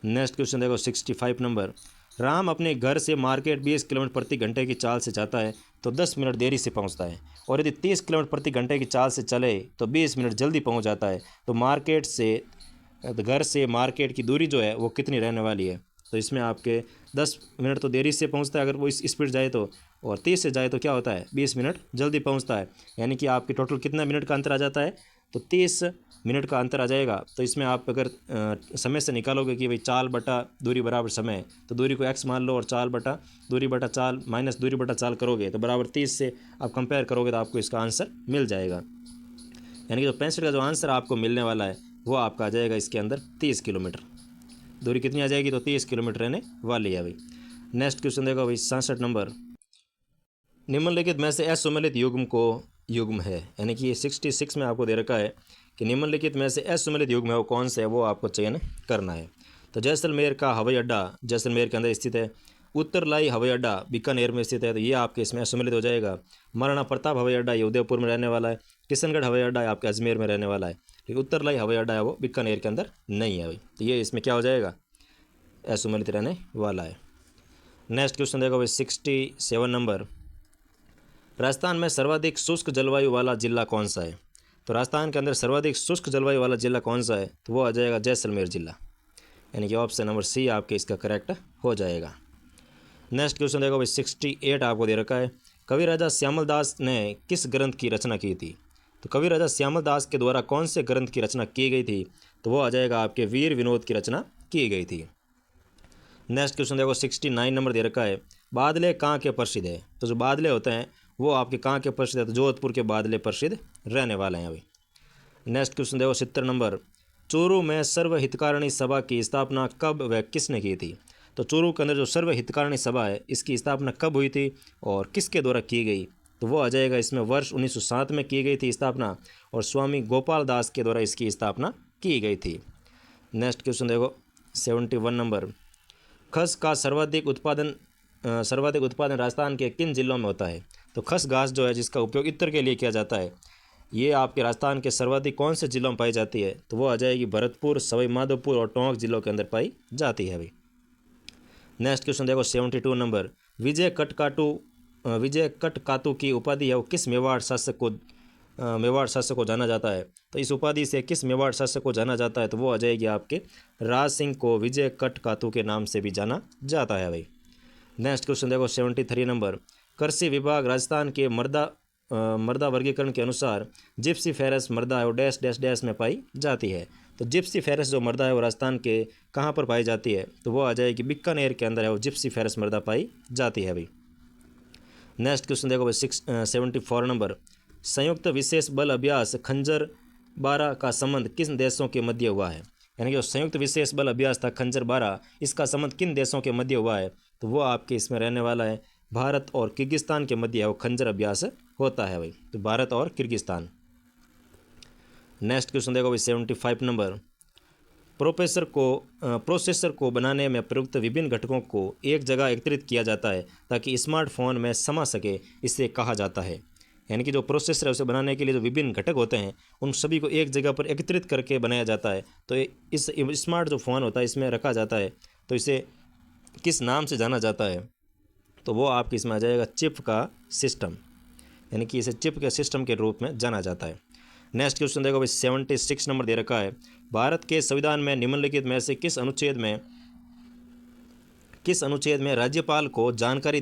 नेक्स्ट क्वेश्चन देखो 65 नंबर, राम अपने घर से मार्केट 20 किलोमीटर प्रति घंटे की चाल से जाता है तो 10 मिनट देरी से पहुंचता है, और यदि 30 किलोमीटर प्रति घंटे की चाल से चले तो 20 मिनट जल्दी पहुंच जाता है। तो घर से मार्केट की दूरी जो है वो कितनी रहने वाली है। तो इसमें आपके 10 मिनट तो देरी से पहुंचता है अगर वो इस स्पीड जाए तो, और 30 से जाए तो क्या होता है, 20 मिनट जल्दी पहुंचता है। यानी कि आपके टोटल कितना मिनट का अंतर आ जाता है, तो 30 मिनट का अंतर आ जाएगा। तो इसमें आप अगर समय से निकालोगे कि भाई चाल बटा दूरी बराबर समय, तो दूरी को x मान लो और चाल बटा दूरी बटा चाल माइनस दूरी बटा चाल करोगे तो बराबर 30 से आप कंपेयर करोगे तो आपको इसका आंसर मिल जाएगा। यानी कि जो 65 का जो आंसर आपको मिलने वाला है वो आपका आ जाएगा इसके अंदर 30 किलोमीटर। दूरी कितनी आ जाएगी, तो 30 किलोमीटर रहने वाली है भाई। नेक्स्ट क्वेश्चन देखो भाई 67 नंबर, निम्नलिखित में से असुमेलित युग्म को युग्म है। यानी कि ये 66 में आपको दे रखा है कि निम्नलिखित में से असुमेलित युग्म है वो कौन से है, वो आपको चयन करना है। तो जैसलमेर का हवाई अड्डा जैसलमेर के अंदर स्थित है। उत्तरलाई हवाई अड्डा बीकानेर में स्थित है, तो ये आपके इसमें असुमेलित हो जाएगा। महाराणा प्रताप हवाई अड्डा ये उदयपुर में रहने वाला है। किशनगढ़ हवाई अड्डा आपके अजमेर में रहने वाला है, लेकिन उत्तरलाई हवाई अड्डा है वो बीकानेर के अंदर नहीं है भाई। तो ये इसमें क्या हो जाएगा, असुमेलित रहने वाला है। नेक्स्ट क्वेश्चन देखो भाई 67 नंबर, राजस्थान में सर्वाधिक शुष्क जलवायु वाला जिला कौन सा है। तो राजस्थान के अंदर सर्वाधिक शुष्क जलवायु वाला जिला कौन सा है, तो वो आ जाएगा जैसलमेर जिला। यानी कि ऑप्शन नंबर सी आपके इसका करेक्ट हो जाएगा। नेक्स्ट क्वेश्चन देखो भाई 68 आपको दे रखा है, कवि राजा श्यामल दास ने किस ग्रंथ की रचना की थी। तो कवि राजा श्यामल दास के द्वारा कौन से ग्रंथ की रचना की गई थी, तो वो आ जाएगा आपके वीर विनोद की रचना की गई थी। नेक्स्ट क्वेश्चन देखो 69 नंबर दे रखा है, बादले कहाँ के प्रसिद्ध है। तो जो बादले होते हैं वो आपके कहाँ के प्रसिद्ध है, तो जोधपुर के बादले प्रसिद्ध रहने वाले हैं अभी। नेक्स्ट क्वेश्चन देखो 70 नंबर, चूरू में सर्व हितकारिणी सभा की स्थापना कब व किसने की थी। तो चूरू के अंदर जो सर्व हितकारिणी सभा है इसकी स्थापना कब हुई थी और किसके द्वारा की गई, तो वो आ जाएगा इसमें वर्ष 1907 में की गई थी स्थापना, और स्वामी गोपाल दास के द्वारा इसकी स्थापना की गई थी। नेक्स्ट क्वेश्चन देखो 71 नंबर, खस का सर्वाधिक उत्पादन राजस्थान के किन जिलों में होता है। तो खस घास जो है जिसका उपयोग इत्र के लिए किया जाता है, ये आपके राजस्थान के सर्वाधिक कौन से जिलों में पाई जाती है? तो वो आ जाएगी भरतपुर, सवाई माधोपुर और टोंक जिलों के अंदर पाई जाती है भाई। नेक्स्ट क्वेश्चन देखो 72 नंबर। विजय कटकातु की उपाधि है वो किस मेवाड़ शासक को जाना जाता है? तो इस उपाधि से किस मेवाड़ शासक को जाना जाता है? तो वो आ जाएगी आपके राज सिंह को विजय कटकातु के नाम से भी जाना जाता है भाई। नेक्स्ट क्वेश्चन देखो 73 नंबर। कृषि विभाग राजस्थान के मृदा वर्गीकरण के अनुसार जिप्सी फेरस मृदा है वो डैश डैश डैश में पाई जाती है। तो जिप्सी फेरस जो मृदा है वो राजस्थान के कहाँ पर पाई जाती है? तो वो आ जाएगी बीकानेर के अंदर है वो जिप्सी फेरस मृदा पाई जाती है भाई। नेक्स्ट क्वेश्चन देखो भाई 74 नंबर। संयुक्त विशेष बल अभ्यास खंजर 12 का संबंध किन देशों के मध्य हुआ है? यानी कि जो संयुक्त विशेष बल अभ्यास था खंजर 12, इसका संबंध किन देशों के मध्य हुआ है? तो वो आपके इसमें रहने वाला है भारत और किर्गिस्तान के मध्य है वो खंजर अभ्यास होता है भाई। तो भारत और किर्गिस्तान। नेक्स्ट क्वेश्चन देखो भाई 75 नंबर। प्रोसेसर को बनाने में प्रयुक्त विभिन्न घटकों को एक जगह एकत्रित किया जाता है ताकि स्मार्टफोन में समा सके, इसे कहा जाता है। यानी कि जो प्रोसेसर है उसे बनाने के लिए जो विभिन्न घटक होते हैं उन सभी को एक जगह पर एकत्रित करके बनाया जाता है। तो इस स्मार्ट जो फ़ोन होता है इसमें रखा जाता है, तो इसे किस नाम से जाना जाता है? तो वो आपके इसमें आ जाएगा चिप का सिस्टम, यानी कि इसे चिप के सिस्टम के रूप में जाना जाता है। नेक्स्ट क्वेश्चन देखो भाई 76 नंबर दे रखा है। भारत के संविधान में निम्नलिखित में से किस अनुच्छेद में राज्यपाल को जानकारी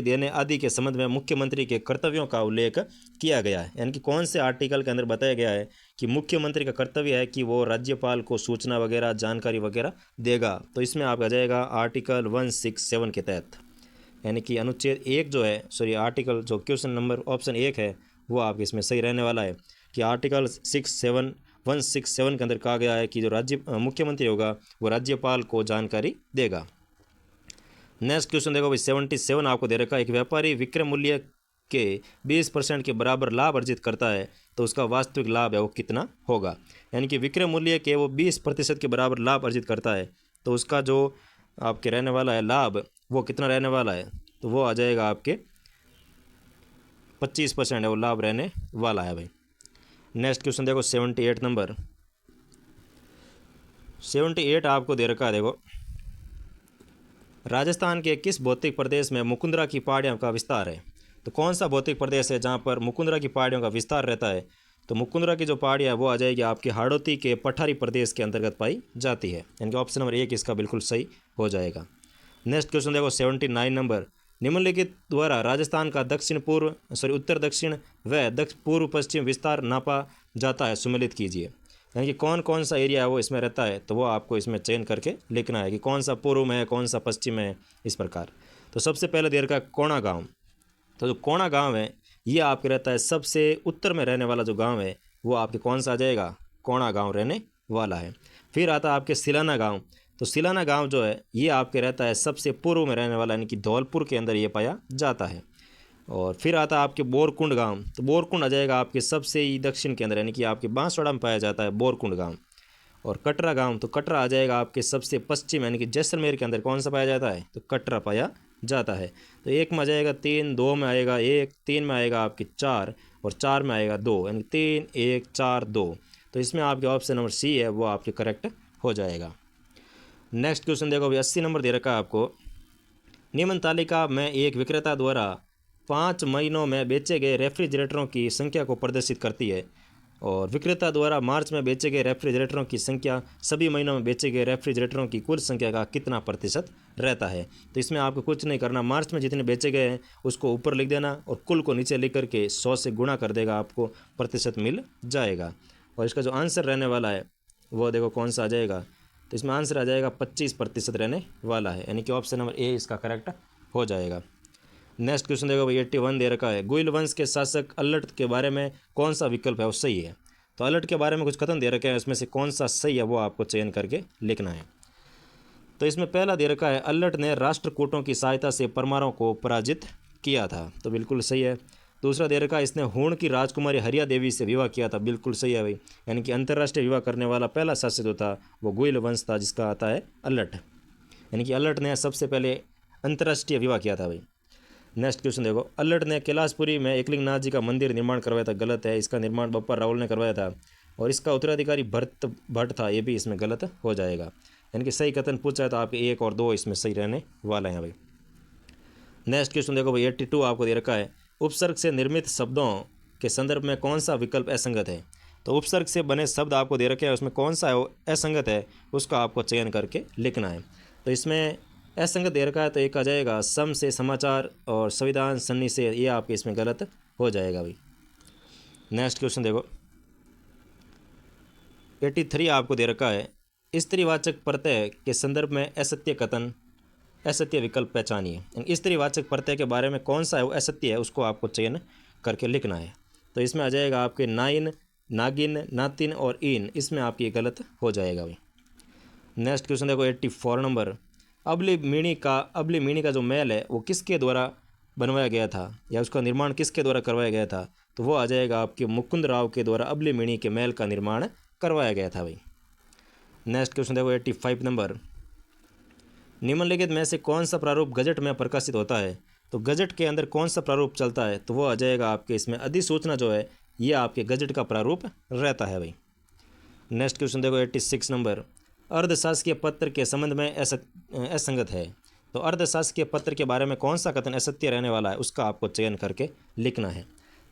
देने आदि के संबंध में मुख्यमंत्री के कर्तव्यों का उल्लेख किया गया है? यानी कि कौन से आर्टिकल के अंदर बताया गया है कि मुख्यमंत्री का कर्तव्य है कि वो राज्यपाल को सूचना वगैरह जानकारी वगैरह देगा? तो इसमें आपका आ जाएगा आर्टिकल 167 के तहत, यानी कि अनुच्छेद 1 जो है आर्टिकल जो क्वेश्चन नंबर ऑप्शन 1 है वो आपके इसमें सही रहने वाला है कि आर्टिकल 167 के अंदर कहा गया है कि जो मुख्यमंत्री होगा वो राज्यपाल को जानकारी देगा। नेक्स्ट क्वेश्चन देखो भाई 77 आपको दे रखा है। एक व्यापारी विक्रय मूल्य के 20% के बराबर लाभ अर्जित करता है तो उसका वास्तविक लाभ है वो कितना होगा? यानी कि विक्रय मूल्य के वो 20% के बराबर लाभ अर्जित करता है तो उसका जो आपके रहने वाला है लाभ वो कितना रहने वाला है? तो वो आ जाएगा आपके 25% है वो लाभ रहने वाला है भाई। नेक्स्ट क्वेश्चन देखो 78 नंबर। 78 आपको दे रखा है। देखो राजस्थान के किस भौतिक प्रदेश में मुकुंदरा की पहाड़ियों का विस्तार है? तो कौन सा भौतिक प्रदेश है जहाँ पर मुकुंदरा की पहाड़ियों का विस्तार रहता है? तो मुकुंदरा की जो पहाड़ियाँ वो आ जाएगी आपके हाड़ौती के पठारी प्रदेश के अंतर्गत पाई जाती है, यानी कि ऑप्शन नंबर 1 इसका बिल्कुल सही हो जाएगा। नेक्स्ट क्वेश्चन देखो 79 नंबर। निम्नलिखित द्वारा राजस्थान का उत्तर दक्षिण व पूर्व पश्चिम विस्तार नापा जाता है, सुमेलित कीजिए। यानी कि कौन कौन सा एरिया है वो इसमें रहता है, तो वो आपको इसमें चयन करके लिखना है कि कौन सा पूर्व में है कौन सा पश्चिम है, इस प्रकार। तो सबसे पहले दे रखा है कोणा गाँव। तो जो कोणा गाँव है ये आपके रहता है सबसे उत्तर में रहने वाला जो गाँव है वो आपके कौन सा आ जाएगा? कोणा गाँव रहने वाला है। फिर आता है आपके सिलाना गाँव। तो सिलाना गांव जो है ये आपके रहता है सबसे पूर्व में रहने वाला, यानी कि धौलपुर के अंदर ये पाया जाता है। और फिर आता है आपके बोरकुंड गांव। तो बोरकुंड आ जाएगा आपके सबसे ही दक्षिण के अंदर, यानी कि आपके बांसवाड़ा में पाया जाता है बोरकुंड गांव। और कटरा गांव, तो कटरा आ जाएगा आपके सबसे पश्चिम, यानी कि जैसलमेर के अंदर कौन सा पाया जाता है? तो कटरा पाया जाता है। तो 1 में आ जाएगा 3, 2 में आएगा 1, 3 में आएगा आपके 4 और 4 में आएगा 2, यानी 3, 1, 4, 2। तो इसमें आपके ऑप्शन नंबर सी है वो आपके करेक्ट हो जाएगा। नेक्स्ट क्वेश्चन देखो अभी 80 नंबर दे रखा है आपको। निम्न तालिका में एक विक्रेता द्वारा 5 महीनों में बेचे गए रेफ्रिजरेटरों की संख्या को प्रदर्शित करती है। और विक्रेता द्वारा मार्च में बेचे गए रेफ्रिजरेटरों की संख्या सभी महीनों में बेचे गए रेफ्रिजरेटरों की कुल संख्या का कितना प्रतिशत रहता है? तो इसमें आपको कुछ नहीं करना, मार्च में जितने बेचे गए हैं उसको ऊपर लिख देना और कुल को नीचे लिख करके 100 से गुणा कर देगा, आपको प्रतिशत मिल जाएगा। और इसका जो आंसर रहने वाला है वो देखो कौन सा आ जाएगा? तो इसमें आंसर आ जाएगा 25% रहने वाला है, यानी कि ऑप्शन नंबर ए इसका करेक्ट हो जाएगा। नेक्स्ट क्वेश्चन देखो भाई 81 दे रखा है। गुइल वंश के शासक अल्लट के बारे में कौन सा विकल्प है वो सही है? तो अल्लट के बारे में कुछ कथन दे रखे हैं, उसमें से कौन सा सही है वो आपको चयन करके लिखना है। तो इसमें पहला दे रखा है अल्लट ने राष्ट्रकूटों की सहायता से परमारों को पराजित किया था, तो बिल्कुल सही है। दूसरा दे रखा है इसने हूण की राजकुमारी हरिया देवी से विवाह किया था, बिल्कुल सही है भाई। यानी कि अंतर्राष्ट्रीय विवाह करने वाला पहला शासक जो था वो गुइल वंश था, जिसका आता है अल्लट। यानी कि अल्लट ने सबसे पहले अंतर्राष्ट्रीय विवाह किया था भाई। नेक्स्ट क्वेश्चन देखो, अल्लड़ ने कैलाशपुरी में एकलिंगनाथ जी का मंदिर निर्माण करवाया था, गलत है। इसका निर्माण बप्पा रावल ने करवाया था और इसका उत्तराधिकारी भरत भट्ट था, ये भी इसमें गलत हो जाएगा। यानी कि सही कथन पूछा है तो आपके 1 और 2 इसमें सही रहने वाले हैं भाई। नेक्स्ट क्वेश्चन देखो भाई, 82 आपको दे रखा है, उपसर्ग से निर्मित शब्दों के संदर्भ में कौन सा विकल्प असंगत है। तो उपसर्ग से बने शब्द आपको दे रखे हैं, उसमें कौन सा है वो असंगत है, उसका आपको चयन करके लिखना है। तो इसमें असंगत दे रखा है तो एक आ जाएगा सम से समाचार और संविधान सन्नी से, ये आपके इसमें गलत हो जाएगा भाई। नेक्स्ट क्वेश्चन देखो, 83 आपको दे रखा है, स्त्रीवाचक प्रत्यय के संदर्भ में असत्य कथन असत्य विकल्प पहचानिए। स्त्रीवाचक प्रत्यय के बारे में कौन सा है वो असत्य है, उसको आपको चयन करके लिखना है। तो इसमें आ जाएगा आपके नाइन, नागिन, नातिन और इन, इसमें आपकी गलत हो जाएगा भाई। नेक्स्ट क्वेश्चन देखो, 84 नंबर, अबली मीणी का जो महल है वो किसके द्वारा बनवाया गया था या उसका निर्माण किसके द्वारा करवाया गया था। तो वो आ जाएगा आपके मुकुंद राव के द्वारा अबली मीणी के महल का निर्माण करवाया गया था भाई। नेक्स्ट क्वेश्चन देखो, 85 नंबर, निम्नलिखित में से कौन सा प्रारूप गजट में प्रकाशित होता है। तो गजट के अंदर कौन सा प्रारूप चलता है, तो वो आ जाएगा आपके इसमें अधिसूचना जो है ये आपके गजट का प्रारूप रहता है भाई। नेक्स्ट क्वेश्चन देखो, 86 नंबर, अर्धशासकीय पत्र के संबंध में असंगत है। तो अर्धशासकीय पत्र के बारे में कौन सा कथन असत्य रहने वाला है, उसका आपको चयन करके लिखना है।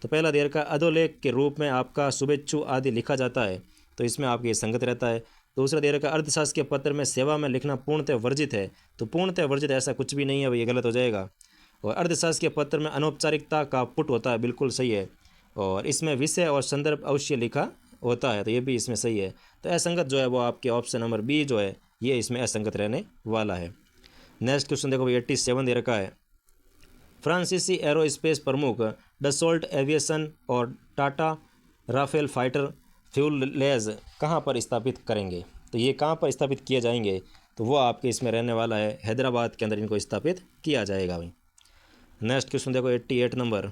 तो पहला देर का अधोलेख के रूप में आपका शुभेच्छु आदि लिखा जाता है, तो इसमें आपके संगत रहता है। दूसरा दे रखा, अर्धशासकीय पत्र में सेवा में लिखना पूर्णतः वर्जित है। तो पूर्णतः वर्जित ऐसा कुछ भी नहीं है भाई, ये गलत हो जाएगा। और अर्धशासकीय पत्र में अनौपचारिकता का पुट होता है, बिल्कुल सही है। और इसमें विषय और संदर्भ अवश्य लिखा होता है, तो ये भी इसमें सही है। तो असंगत जो है वो आपके ऑप्शन नंबर बी जो है ये इसमें असंगत रहने वाला है। नेक्स्ट क्वेश्चन देखो भाई, 87 दे रखा है, फ्रांसीसी एरोस्पेस प्रमुख डसोल्ट एविएशन और टाटा राफेल फाइटर फ्यूलेज कहाँ पर स्थापित करेंगे। तो ये कहाँ पर स्थापित किए जाएंगे, तो वो आपके इसमें रहने वाला है हैदराबाद के अंदर इनको स्थापित किया जाएगा भाई। नेक्स्ट क्वेश्चन देखो, 88 नंबर,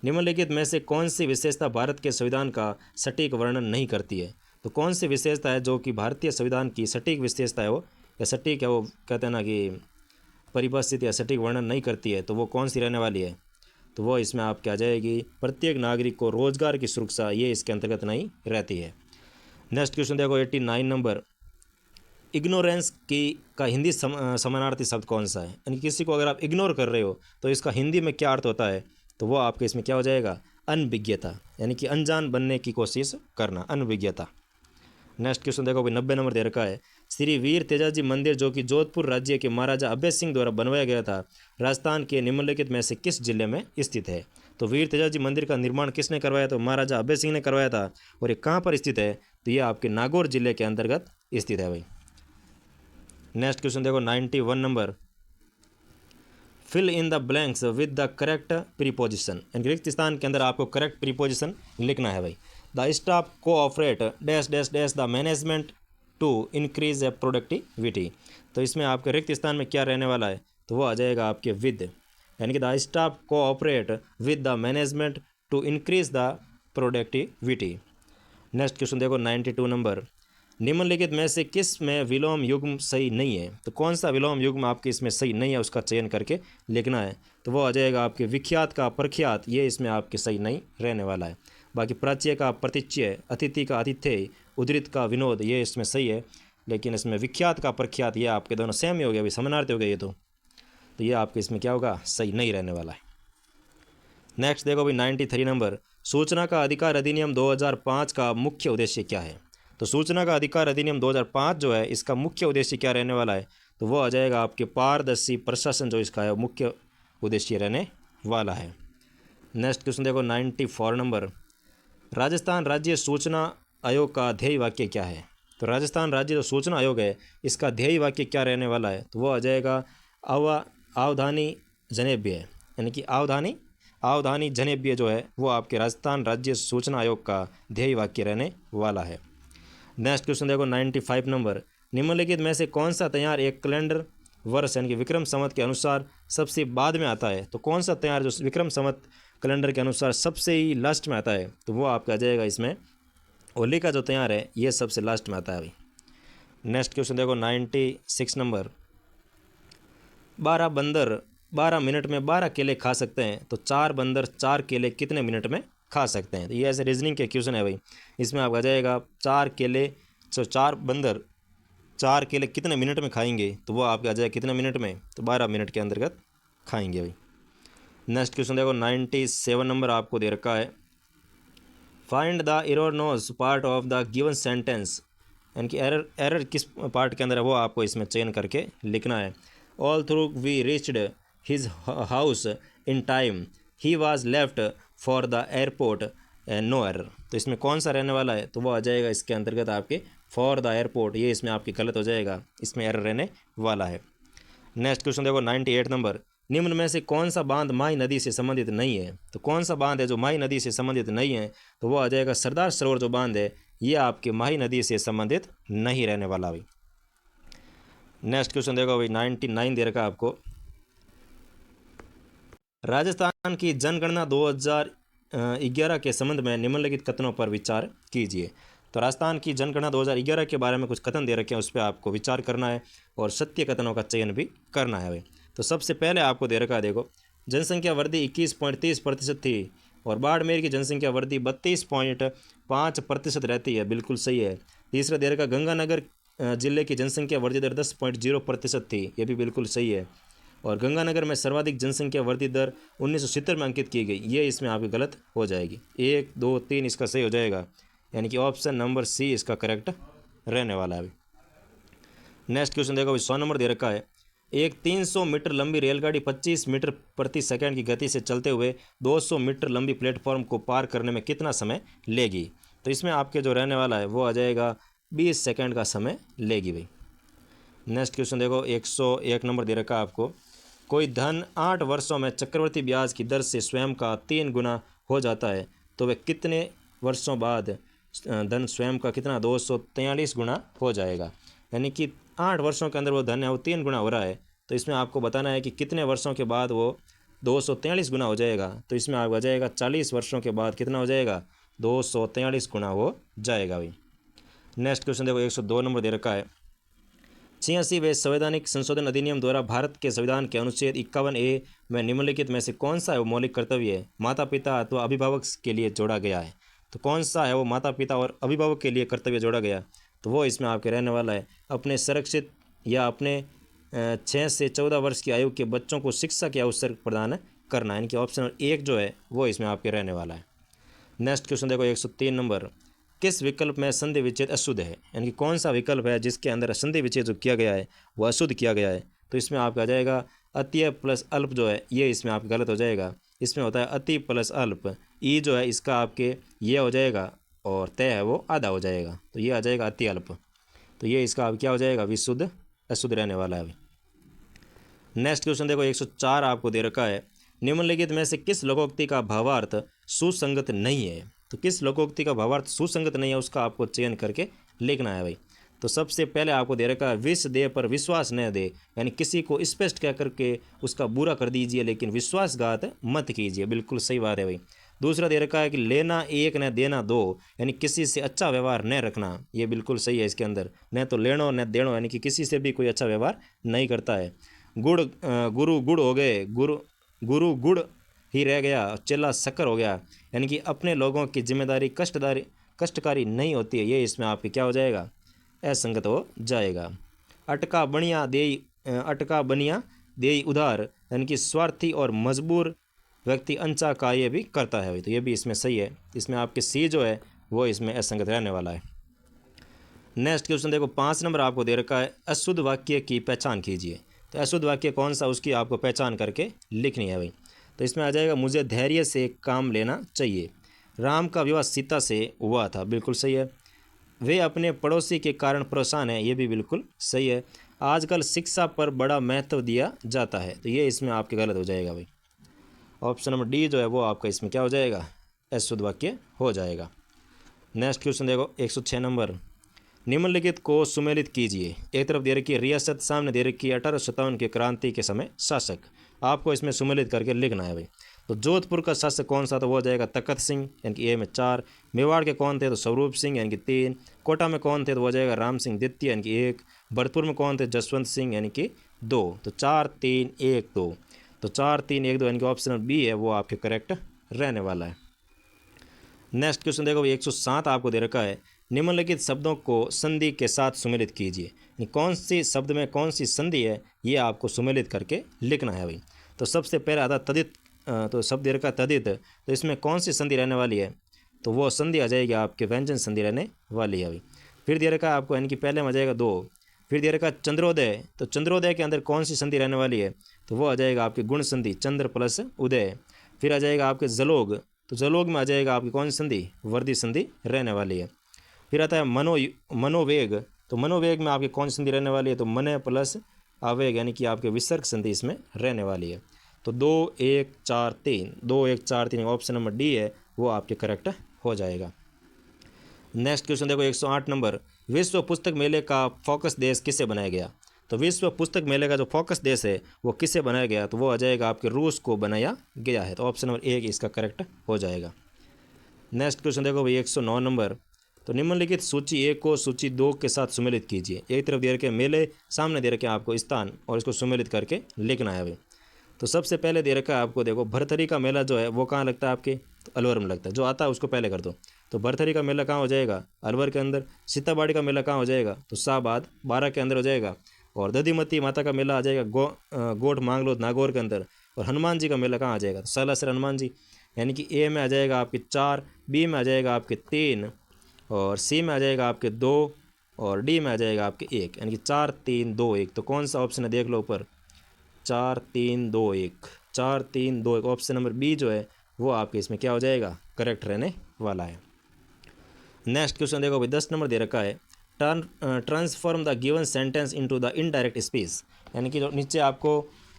निम्नलिखित में से कौन सी विशेषता भारत के संविधान का सटीक वर्णन नहीं करती है। तो कौन सी विशेषता है जो कि भारतीय संविधान की सटीक विशेषता है वो या सटीक है वो कहते हैं ना कि परिभाषित या सटीक वर्णन नहीं करती है, तो वो कौन सी रहने वाली है। तो वो इसमें आपके आ जाएगी प्रत्येक नागरिक को रोजगार की सुरक्षा, ये इसके अंतर्गत नहीं रहती है। नेक्स्ट क्वेश्चन देखो, 89 नंबर, इग्नोरेंस की का हिंदी समानार्थी शब्द कौन सा है। यानी किसी को अगर आप इग्नोर कर रहे हो तो इसका हिंदी में क्या अर्थ होता है, तो वो आपके इसमें क्या हो जाएगा, अनभिज्ञता, यानी कि अनजान बनने की कोशिश करना, अनभिज्ञता। नेक्स्ट क्वेश्चन देखो भाई, 90 नंबर दे रखा है, श्री वीर तेजाजी मंदिर जो कि जोधपुर राज्य के महाराजा अभय सिंह द्वारा बनवाया गया था, राजस्थान के निम्नलिखित में से किस जिले में स्थित है। तो वीर तेजाजी मंदिर का निर्माण किसने करवाया, तो महाराजा अभय सिंह ने करवाया था। और ये कहाँ पर स्थित है, तो ये आपके नागौर जिले के अंतर्गत स्थित है भाई। नेक्स्ट क्वेश्चन देखो, 91 number, fill in the blanks with the correct preposition, यानी रिक्त स्थान के अंदर आपको करेक्ट प्रीपोजिशन लिखना है भाई। The staff cooperate dash dash dash the management to increase productivity. तो इसमें आपके रिक्त स्थान में क्या रहने वाला है, तो वो आ जाएगा आपके विद, यानी कि the staff cooperate with the management to increase the productivity. Next question देखो, 92 नंबर, निम्नलिखित में से किस में विलोम युग्म सही नहीं है। तो कौन सा विलोम युग्म आपके इसमें सही नहीं है, उसका चयन करके लिखना है। तो वो आ जाएगा आपके विख्यात का प्रख्यात, ये इसमें आपके सही नहीं रहने वाला है। बाकी प्राच्य का प्रतीच्य, अतिथि का आतिथ्य, उद्धृत का विनोद, ये इसमें सही है। लेकिन इसमें विख्यात का प्रख्यात ये आपके दोनों सेम ही हो गया, अभी समानार्थी हो गए ये तो ये आपके इसमें क्या होगा, सही नहीं रहने वाला है। नेक्स्ट देखो भाई, 93 नंबर, सूचना का अधिकार अधिनियम 2005 का मुख्य उद्देश्य क्या है। तो सूचना का अधिकार अधिनियम 2005 जो है इसका मुख्य उद्देश्य क्या रहने वाला है, तो वो आ जाएगा आपके पारदर्शी प्रशासन, जो इसका है मुख्य उद्देश्य रहने वाला है। नेक्स्ट क्वेश्चन देखो, 94 नंबर, राजस्थान राज्य सूचना आयोग का ध्येय वाक्य क्या है। तो राजस्थान राज्य जो सूचना आयोग है इसका ध्येय वाक्य क्या रहने वाला है, तो वो आ जाएगा आवधानी जनेभ्य, यानी कि आवधानी जनेभ्य जो है वो आपके राजस्थान राज्य सूचना आयोग का ध्येय वाक्य रहने वाला है। नेक्स्ट क्वेश्चन देखो, 95 नंबर, निम्नलिखित में से कौन सा त्यौहार एक कैलेंडर वर्ष यानी कि विक्रम संवत के अनुसार सबसे बाद में आता है। तो कौन सा त्यौहार जो विक्रम संवत कैलेंडर के अनुसार सबसे ही लास्ट में आता है, तो वो आपका आ जाएगा इसमें होली का जो त्यौहार है ये सबसे लास्ट में आता है भाई। नेक्स्ट क्वेश्चन देखो, 96 नंबर, बाराबंदर 12 मिनट में 12 केले खा सकते हैं, तो 4 बंदर 4 केले कितने मिनट में खा सकते हैं। तो ये ऐसे रीजनिंग के क्वेश्चन है भाई। इसमें आपका जाएगा 4 केले, तो 4 बंदर 4 केले कितने मिनट में खाएंगे, तो वो आपके आ जाएगा कितने मिनट में, तो 12 मिनट के अंतर्गत खाएंगे भाई। नेक्स्ट क्वेश्चन देखो 97 नंबर आपको दे रखा है। Find the erroneous part of the given sentence, यानी कि एरर एरर किस पार्ट के अंदर है वो आपको इसमें चयन करके लिखना है। Although we reached his house in time, he was left for the airport no error. तो इसमें कौन सा रहने वाला है, तो वो आ जाएगा इसके अंतर्गत आपके फॉर द एयरपोर्ट, ये इसमें आपकी गलत हो जाएगा, इसमें एरर रहने वाला है। नेक्स्ट क्वेश्चन देखो 98 नंबर। निम्न में से कौन सा बांध माही नदी से संबंधित नहीं है, तो कौन सा बांध है जो माही नदी से संबंधित नहीं है, तो वो आ जाएगा सरदार सरोवर जो बांध है ये आपके माही नदी से संबंधित नहीं रहने वाला भाई। नेक्स्ट क्वेश्चन देखो भाई 99 दे रखा आपको। राजस्थान की जनगणना 2011 के संबंध में निम्नलिखित कथनों पर विचार कीजिए। तो राजस्थान की जनगणना 2011 के बारे में कुछ कथन दे रखे हैं, उस पर आपको विचार करना है और सत्य कथनों का चयन भी करना है भाई। तो सबसे पहले आपको दे रखा है, देखो जनसंख्या वृद्धि 21.30% थी और बाड़मेर की जनसंख्या वृद्धि 32.5% रहती है, बिल्कुल सही है। तीसरा दे रखा गंगानगर जिले की जनसंख्या वृद्धि दर 10.0% थी, ये भी बिल्कुल सही है। और गंगानगर में सर्वाधिक जनसंख्या वृद्धि दर 1970 में अंकित की गई, ये इसमें आपकी गलत हो जाएगी। 1 2 3 इसका सही हो जाएगा, यानी कि ऑप्शन नंबर सी इसका करेक्ट रहने वाला है। नेक्स्ट क्वेश्चन देखो 100 नंबर दे रखा है। एक 300 मीटर लंबी रेलगाड़ी 25 मीटर प्रति सेकंड की गति से चलते हुए 200 मीटर लंबी प्लेटफॉर्म को पार करने में कितना समय लेगी, तो इसमें आपके जो रहने वाला है वो आ जाएगा 20 सेकंड का समय लेगी भाई। नेक्स्ट क्वेश्चन देखो 101 नंबर दे रखा है आपको। कोई धन 8 वर्षों में चक्रवृद्धि ब्याज की दर से स्वयं का 3 गुना हो जाता है, तो वह कितने वर्षों बाद धन स्वयं का कितना 243 गुना हो जाएगा, यानी कि 8 वर्षों के अंदर वो धन है वो 3 गुना हो रहा है, तो इसमें आपको बताना है कि कितने वर्षों के बाद वो 243 गुना हो जाएगा। तो इसमें आपका जाएगा 40 वर्षों के बाद कितना हो जाएगा, 243 गुना हो जाएगा भाई। नेक्स्ट क्वेश्चन देखो 102 नंबर दे रखा है। 86वें संवैधानिक संशोधन अधिनियम द्वारा भारत के संविधान के अनुच्छेद 51A में निम्नलिखित में से कौन सा है वो मौलिक कर्तव्य माता पिता अथवा अभिभावक के लिए जोड़ा गया है, तो कौन सा है वो माता पिता और अभिभावक के लिए कर्तव्य जोड़ा गया, तो वो इसमें आपके रहने वाला है अपने संरक्षित या अपने 6 से 14 वर्ष की आयु के बच्चों को शिक्षा के अवसर प्रदान करना, यानी कि ऑप्शन 1 जो है वो इसमें आपके रहने वाला है। नेक्स्ट क्वेश्चन देखो 103 नंबर। किस विकल्प में संधि विच्छेद अशुद्ध है, यानी कि कौन सा विकल्प है जिसके अंदर संधि विच्छेद जो किया गया है वो अशुद्ध किया गया है, तो इसमें आपका आ जाएगा अति प्लस अल्प जो है ये इसमें आपका गलत हो जाएगा। इसमें होता है अति प्लस अल्प, ई जो है इसका आपके ये हो जाएगा और तय है वो आधा हो जाएगा, तो ये आ जाएगा अति अल्प, तो ये इसका अब क्या हो जाएगा विशुद्ध अशुद्ध रहने वाला है। नेक्स्ट क्वेश्चन देखो 104 आपको दे रखा है। निम्नलिखित में से किस लोकोक्ति का भावार्थ सुसंगत नहीं है, तो किस लोकोक्ति का भावार्थ सुसंगत नहीं है उसका आपको चयन करके लिखना है भाई। तो सबसे पहले आपको दे रखा है विष दे पर विश्वास न दे, यानी किसी को स्पष्ट कह करके उसका बुरा कर दीजिए लेकिन विश्वासघात मत कीजिए, बिल्कुल सही बात है भाई। दूसरा दे रखा है कि लेना एक न देना दो, यानी किसी से अच्छा व्यवहार न रखना, ये बिल्कुल सही है। इसके अंदर न तो लेनो न देनो, यानी कि किसी से भी कोई अच्छा व्यवहार नहीं करता है। गुड़ गुरु गुड़ हो गए, गुरु गुड़ ही रह गया, चेला शक्कर हो गया, यानी कि अपने लोगों की जिम्मेदारी कष्टकारी नहीं होती है, ये इसमें आपके क्या हो जाएगा असंगत हो जाएगा। अटका बनिया दे उधार, यानी कि स्वार्थी और मजबूर व्यक्ति अंचा का ये भी करता है, तो ये भी इसमें सही है। इसमें आपके सी जो है वो इसमें असंगत रहने वाला है। नेक्स्ट क्वेश्चन देखो 5 नंबर आपको दे रखा है। अशुद्ध वाक्य की पहचान कीजिए, तो अशुद्ध वाक्य कौन सा उसकी आपको पहचान करके लिखनी है भाई। तो इसमें आ जाएगा मुझे धैर्य से काम लेना चाहिए, राम का विवाह सीता से हुआ था, बिल्कुल सही है। वे अपने पड़ोसी के कारण परेशान हैं, ये भी बिल्कुल सही है। आजकल शिक्षा पर बड़ा महत्व दिया जाता है, तो ये इसमें आपके गलत हो जाएगा भाई। ऑप्शन नंबर डी जो है वो आपका इसमें क्या हो जाएगा अशुद्ध वाक्य हो जाएगा। नेक्स्ट क्वेश्चन देखो 106 नंबर। निम्नलिखित को सुमेलित कीजिए। एक तरफ दे रखी है रियासत, सामने दे रखी है 1857 के क्रांति के समय शासक, आपको इसमें सुमेलित करके लिखना है भाई। तो जोधपुर का शासक कौन सा, तो वो हो जाएगा तखत सिंह, यानी कि ए में 4। मेवाड़ के कौन थे, तो स्वरूप सिंह, यानी कि 3। कोटा में कौन थे, तो वो हो जाएगा राम सिंह द्वितीय, यानी कि 1। भरतपुर में कौन थे, जसवंत सिंह, यानी कि 2। तो 4 3 1 2। तो 4, 3, 1, 2 यानी कि ऑप्शन बी है वो आपके करेक्ट रहने वाला है। नेक्स्ट क्वेश्चन देखो भाई 107 आपको दे रखा है, निम्नलिखित शब्दों को संधि के साथ सुमेलित कीजिए। यानी कौन सी शब्द में कौन सी संधि है ये आपको सुमेलित करके लिखना है भाई। तो सबसे पहले आता तदित, तो शब्द दे रखा है तदित, तो इसमें कौन सी संधि रहने वाली है, तो वो संधि आ जाएगी आपके व्यंजन संधि रहने वाली है भाई। फिर दे रखा है आपको यानी कि पहले में आ जाएगा 2। फिर दे रखा है चंद्रोदय, तो चंद्रोदय के अंदर कौन सी संधि रहने वाली है, तो वो आ जाएगा आपके गुण संधि चंद्र प्लस उदय। फिर आ जाएगा आपके जलोग, तो जलोग में आ जाएगा आपकी कौन सी संधि, वर्दी संधि रहने वाली है। फिर आता है मनोवेग, तो मनोवेग में आपकी कौन सी संधि रहने वाली है, तो मन प्लस आवेग यानी कि आपके विसर्ग संधि इसमें रहने वाली है। तो 2, 1, 4, 3 ऑप्शन नंबर डी है वो आपके करेक्ट हो जाएगा। नेक्स्ट क्वेश्चन देखो 108 नंबर, विश्व पुस्तक मेले का फोकस देश किसे बनाया गया। तो विश्व पुस्तक मेले का जो फोकस देश है वो किसे बनाया गया, तो वो आ जाएगा आपके रूस को बनाया गया है। तो ऑप्शन नंबर 1 इसका करेक्ट हो जाएगा। नेक्स्ट क्वेश्चन देखो भाई 109 नंबर, तो निम्नलिखित सूची 1 को सूची 2 के साथ सुमेलित कीजिए। एक तरफ दे रखे मेले, सामने दे रखे आपको स्थान, और इसको सुमेलित करके लिखना है भाई। तो सबसे पहले दे रखा है आपको देखो भरथरी का मेला जो है वो कहाँ लगता है आपके, तो अलवर में लगता है। जो आता है उसको पहले कर दो। तो भरथरी का मेला कहाँ हो जाएगा, अलवर के अंदर। सीताबाड़ी का मेला कहाँ हो जाएगा, तो शाहबाद 12 के अंदर हो जाएगा। और दधिमती माता का मेला आ जाएगा गोठ मांगलोद नागौर के अंदर। और हनुमान जी का मेला कहाँ आ जाएगा, तो सालासर हनुमान जी, यानी कि ए में आ जाएगा आपके 4, बी में आ जाएगा आपके 3, और सी में आ जाएगा आपके 2, और डी में आ जाएगा आपके 1, यानी कि 4, 3, 2, 1। तो कौन सा ऑप्शन है देख लो ऊपर, 4, 3, 2, 1, 4, 3, 2, 1 ऑप्शन नंबर बी जो है वो आपके इसमें क्या हो जाएगा, करेक्ट रहने वाला है। नेक्स्ट क्वेश्चन देखो भाई 10 नंबर दे रखा है, transform the given sentence into the indirect speech. यानी कि जो नीचे आपको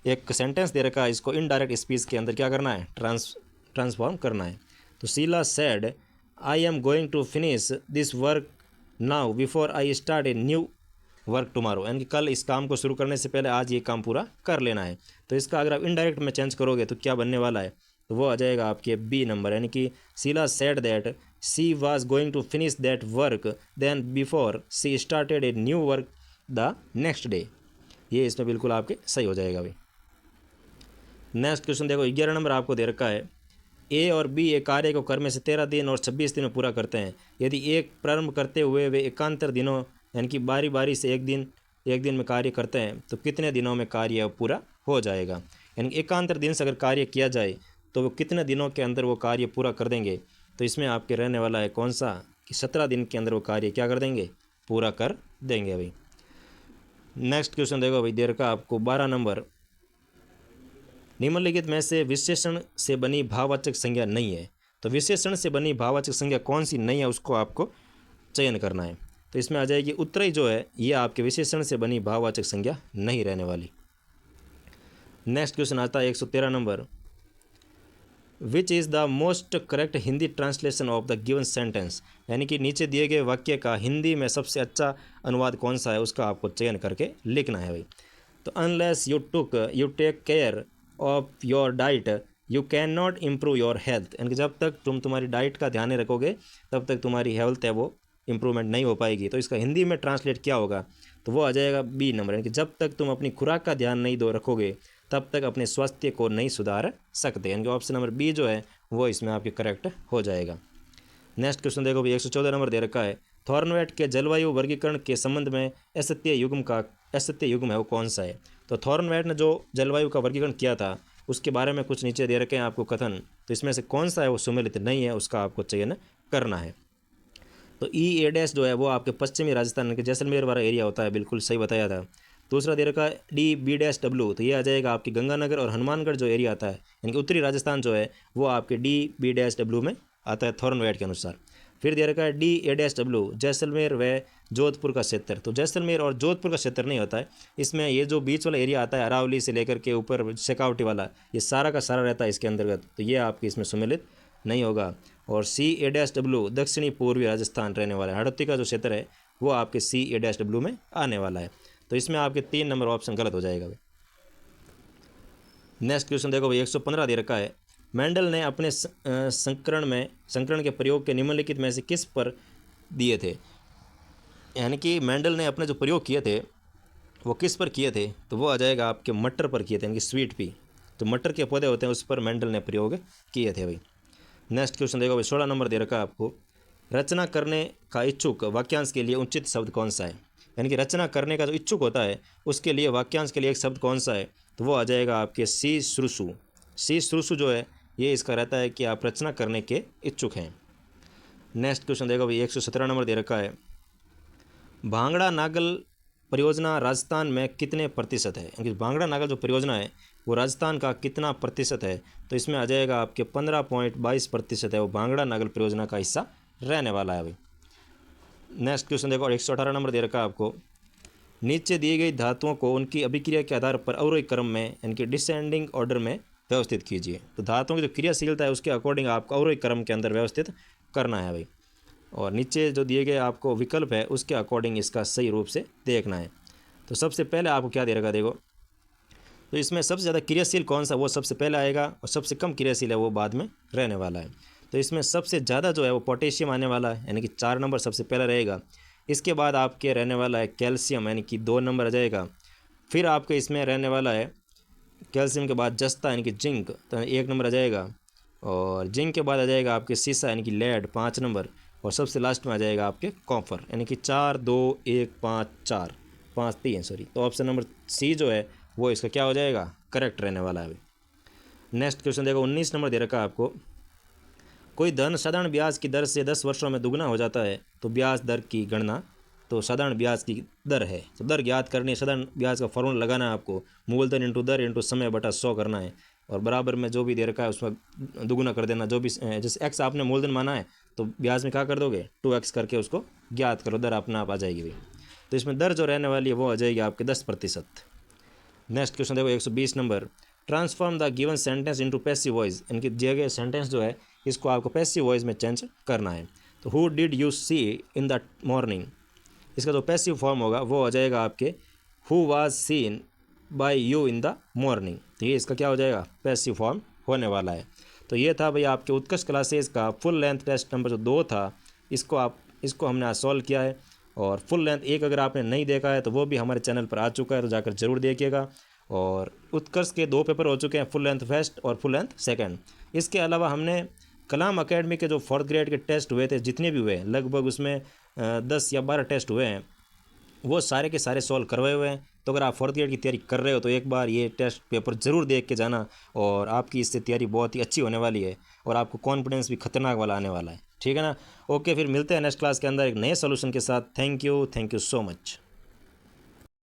एक सेंटेंस दे रखा है, इसको इनडायरेक्ट स्पीच के अंदर क्या करना है, ट्रांसफॉर्म करना है। तो Sheela said I am going to finish this work now before I start a new work tomorrow, यानी कि कल इस काम को शुरू करने से पहले आज ये काम पूरा कर लेना है। तो इसका अगर आप इनडायरेक्ट में चेंज करोगे तो क्या बनने वाला है, तो वो आ जाएगा आपके बी नंबर, यानी कि Sheela said that she was going to finish that work then before she started a new work the next day. ये इसमें बिल्कुल आपके सही हो जाएगा भाई। नेक्स्ट क्वेश्चन देखो 11 नंबर आपको दे रखा है, ए और बी एक कार्य को कर्म से 13 दिन और 26 दिन में पूरा करते हैं। यदि एक प्रारंभ करते हुए वे एकांतर दिनों यानी कि बारी बारी से एक दिन में कार्य करते हैं तो कितने दिनों में कार्य पूरा हो जाएगा। यानी कि एकांतर दिन से अगर कार्य किया जाए तो वो कितने दिनों के अंदर वो कार्य पूरा कर देंगे। तो इसमें आपके रहने वाला है कौन सा, कि 17 दिन के अंदर वो कार्य क्या कर देंगे, पूरा कर देंगे भाई। नेक्स्ट क्वेश्चन देखो भाई दे रखा आपको 12 नंबर, निम्नलिखित में से विशेषण से बनी भाववाचक संज्ञा नहीं है। तो विशेषण से बनी भाववाचक संज्ञा कौन सी नहीं है उसको आपको चयन करना है। तो इसमें आ जाएगी उत्तरी जो है ये आपके विशेषण से बनी भाववाचक संज्ञा नहीं रहने वाली। नेक्स्ट क्वेश्चन आता है 113 number, which is the most correct Hindi translation of the given sentence. यानी कि नीचे दिए गए वाक्य का हिंदी में सबसे अच्छा अनुवाद कौन सा है उसका आपको चयन करके लिखना है भाई। तो unless you take care of your diet you can not improve your health, यानी कि जब तक तुम तुम्हारी डाइट का ध्यान नहीं रखोगे तब तक तुम्हारी हेल्थ है वो इम्प्रूवमेंट नहीं हो पाएगी। तो इसका हिंदी में ट्रांसलेट क्या होगा, तो वो आ जाएगा बी नंबर, यानी कि जब तक तुम अपनी खुराक का ध्यान नहीं रखोगे तब तक अपने स्वास्थ्य को नहीं सुधार सकते। यानी कि ऑप्शन नंबर बी जो है वो इसमें आपके करेक्ट हो जाएगा। नेक्स्ट क्वेश्चन देखो भाई 114 नंबर दे रखा है, थॉर्नवेट के जलवायु वर्गीकरण के संबंध में असत्य युग्म है वो कौन सा है। तो थॉर्नवेट ने जो जलवायु का वर्गीकरण किया था उसके बारे में कुछ नीचे दे रखे हैं आपको कथन, तो इसमें से कौन सा है वो सुमेलित नहीं है उसका आपको चयन करना है। तो E जो है वो आपके पश्चिमी राजस्थान के जैसलमेर वाला एरिया होता है, बिल्कुल सही बताया था। दूसरा दे रखा है DB-W, तो ये आ जाएगा आपकी गंगानगर और हनुमानगढ़ जो एरिया आता है यानी कि उत्तरी राजस्थान जो है वो आपके DB-W में आता है थॉर्नवेट के अनुसार। फिर दे रखा है DA-W जैसलमेर व जोधपुर का क्षेत्र, तो जैसलमेर और जोधपुर का क्षेत्र नहीं होता है इसमें, ये जो बीच वाला एरिया आता है अरावली से लेकर के ऊपर शेखावटी वाला ये सारा का सारा रहता है इसके अंतर्गत, तो ये आपके इसमें सम्मिलित नहीं होगा। और CA-W दक्षिणी पूर्वी राजस्थान रहने वाला है, हड़ौती का जो क्षेत्र है वो आपके CA-W में आने वाला है। तो इसमें आपके 3 नंबर ऑप्शन गलत हो जाएगा भाई। नेक्स्ट क्वेश्चन देखो भाई 115 दे रखा है, मेंडल ने अपने संकरण के प्रयोग के निम्नलिखित में से किस पर दिए थे। यानी कि मेंडल ने अपने जो प्रयोग किए थे वो किस पर किए थे, तो वो आ जाएगा आपके मटर पर किए थे यानी कि स्वीट पी। जो मटर के पौधे होते हैं उस पर मेंडल ने प्रयोग किए थे भाई। नेक्स्ट क्वेश्चन देखो भाई, 16 नंबर दे रखा है आपको। रचना करने का इच्छुक वाक्यांश के लिए उचित शब्द कौन सा है? यानी कि रचना करने का जो इच्छुक होता है उसके लिए वाक्यांश के लिए एक शब्द कौन सा है? तो वो आ जाएगा आपके सी श्रुषु। सी श्रुषु जो है ये इसका रहता है कि आप रचना करने के इच्छुक हैं। नेक्स्ट क्वेश्चन देखो भाई, 117 नंबर दे रखा है। भांगड़ा नागल परियोजना राजस्थान में कितने प्रतिशत है? यानी कि भांगड़ा नागल जो परियोजना है वो राजस्थान का कितना प्रतिशत है? तो इसमें आ जाएगा आपके 15.22% है वो भांगड़ा नागल परियोजना का हिस्सा रहने वाला है भाई। नेक्स्ट क्वेश्चन देखो, 118 नंबर दे रखा है आपको। नीचे दी गई धातुओं को उनकी अभिक्रिया के आधार पर अवरोही क्रम में यानी कि डिसेंडिंग ऑर्डर में व्यवस्थित कीजिए। तो धातुओं की जो क्रियाशीलता है उसके अकॉर्डिंग आपको अवरोही क्रम के अंदर व्यवस्थित करना है भाई। और नीचे जो दिए गए आपको विकल्प है उसके अकॉर्डिंग इसका सही रूप से देखना है। तो सबसे पहले आपको क्या दे रखा देखो, तो इसमें सबसे ज़्यादा क्रियाशील कौन सा वो सबसे पहले आएगा और सबसे कम क्रियाशील है वो बाद में रहने वाला है। तो इसमें सबसे ज़्यादा जो है वो पोटेशियम आने वाला है, यानी कि 4 नंबर सबसे पहले रहेगा। इसके बाद आपके रहने वाला है कैल्शियम, यानी कि 2 नंबर आ जाएगा। फिर आपके इसमें रहने वाला है कैल्शियम के बाद जस्ता यानी कि जिंक, तो 1 नंबर आ जाएगा। और जिंक के बाद आ जाएगा आपके सीसा यानी कि लेड 5 नंबर। और सबसे लास्ट में आ जाएगा आपके कॉपर, यानी कि 4 2 1 5 4 5 3 सॉरी। तो ऑप्शन नंबर सी जो है वो इसका क्या हो जाएगा, करेक्ट रहने वाला है। नेक्स्ट क्वेश्चन देखो, 19 नंबर दे रखा है आपको। कोई धन साधारण ब्याज की दर से 10 वर्षों में दुगना हो जाता है तो ब्याज दर की गणना, तो साधारण ब्याज की दर है तो दर ज्ञात करनी है। साधारण ब्याज का फॉर्मूला लगाना है आपको, मूलधन इंटू दर इंटू समय बटा 100 करना है। और बराबर में जो भी दे रखा है उसमें दुगुना कर देना। जो भी जैसे एक्स आपने मूलधन माना है तो ब्याज में क्या कर दोगे 2x करके उसको ज्ञात करो, दर अपना आप आ जाएगी भाई। तो इसमें दर जो रहने वाली है वो आ जाएगी आपके 10%। नेक्स्ट क्वेश्चन देखो, 120 number. Transform the given sentence into passive voice, इनके दिए गए सेंटेंस जो है इसको आपको पैसिव वॉइस में चेंज करना है। तो who did you see in the morning, इसका जो पैसिव फॉर्म होगा वो आ जाएगा आपके who was seen by you in the morning. तो ये इसका क्या हो जाएगा, पैसिव फॉर्म होने वाला है। तो ये था भाई आपके उत्कर्ष क्लासेस का फुल लेंथ टेस्ट नंबर जो 2 था, इसको हमने आज सॉल्व किया है। और फुल लेंथ 1 अगर आपने नहीं देखा है तो वो भी हमारे चैनल पर आ चुका है, तो जाकर जरूर देखिएगा। और उत्कर्ष के 2 पेपर हो चुके हैं, फुल लेंथ फर्स्ट और फुल लेंथ सेकंड। इसके अलावा हमने कलाम अकेडमी के जो 4th ग्रेड के टेस्ट हुए थे जितने भी हुए लगभग उसमें 10 या 12 टेस्ट हुए हैं, वो सारे के सारे सॉल्व करवाए हुए हैं। तो अगर आप 4th ग्रेड की तैयारी कर रहे हो तो एक बार ये टेस्ट पेपर ज़रूर देख के जाना, और आपकी इससे तैयारी बहुत ही अच्छी होने वाली है और आपको कॉन्फिडेंस भी खतरनाक वाला आने वाला है। ठीक है ना। ओके, फिर मिलते हैं नेक्स्ट क्लास के अंदर एक नए सोल्यूशन के साथ। Thank you so much.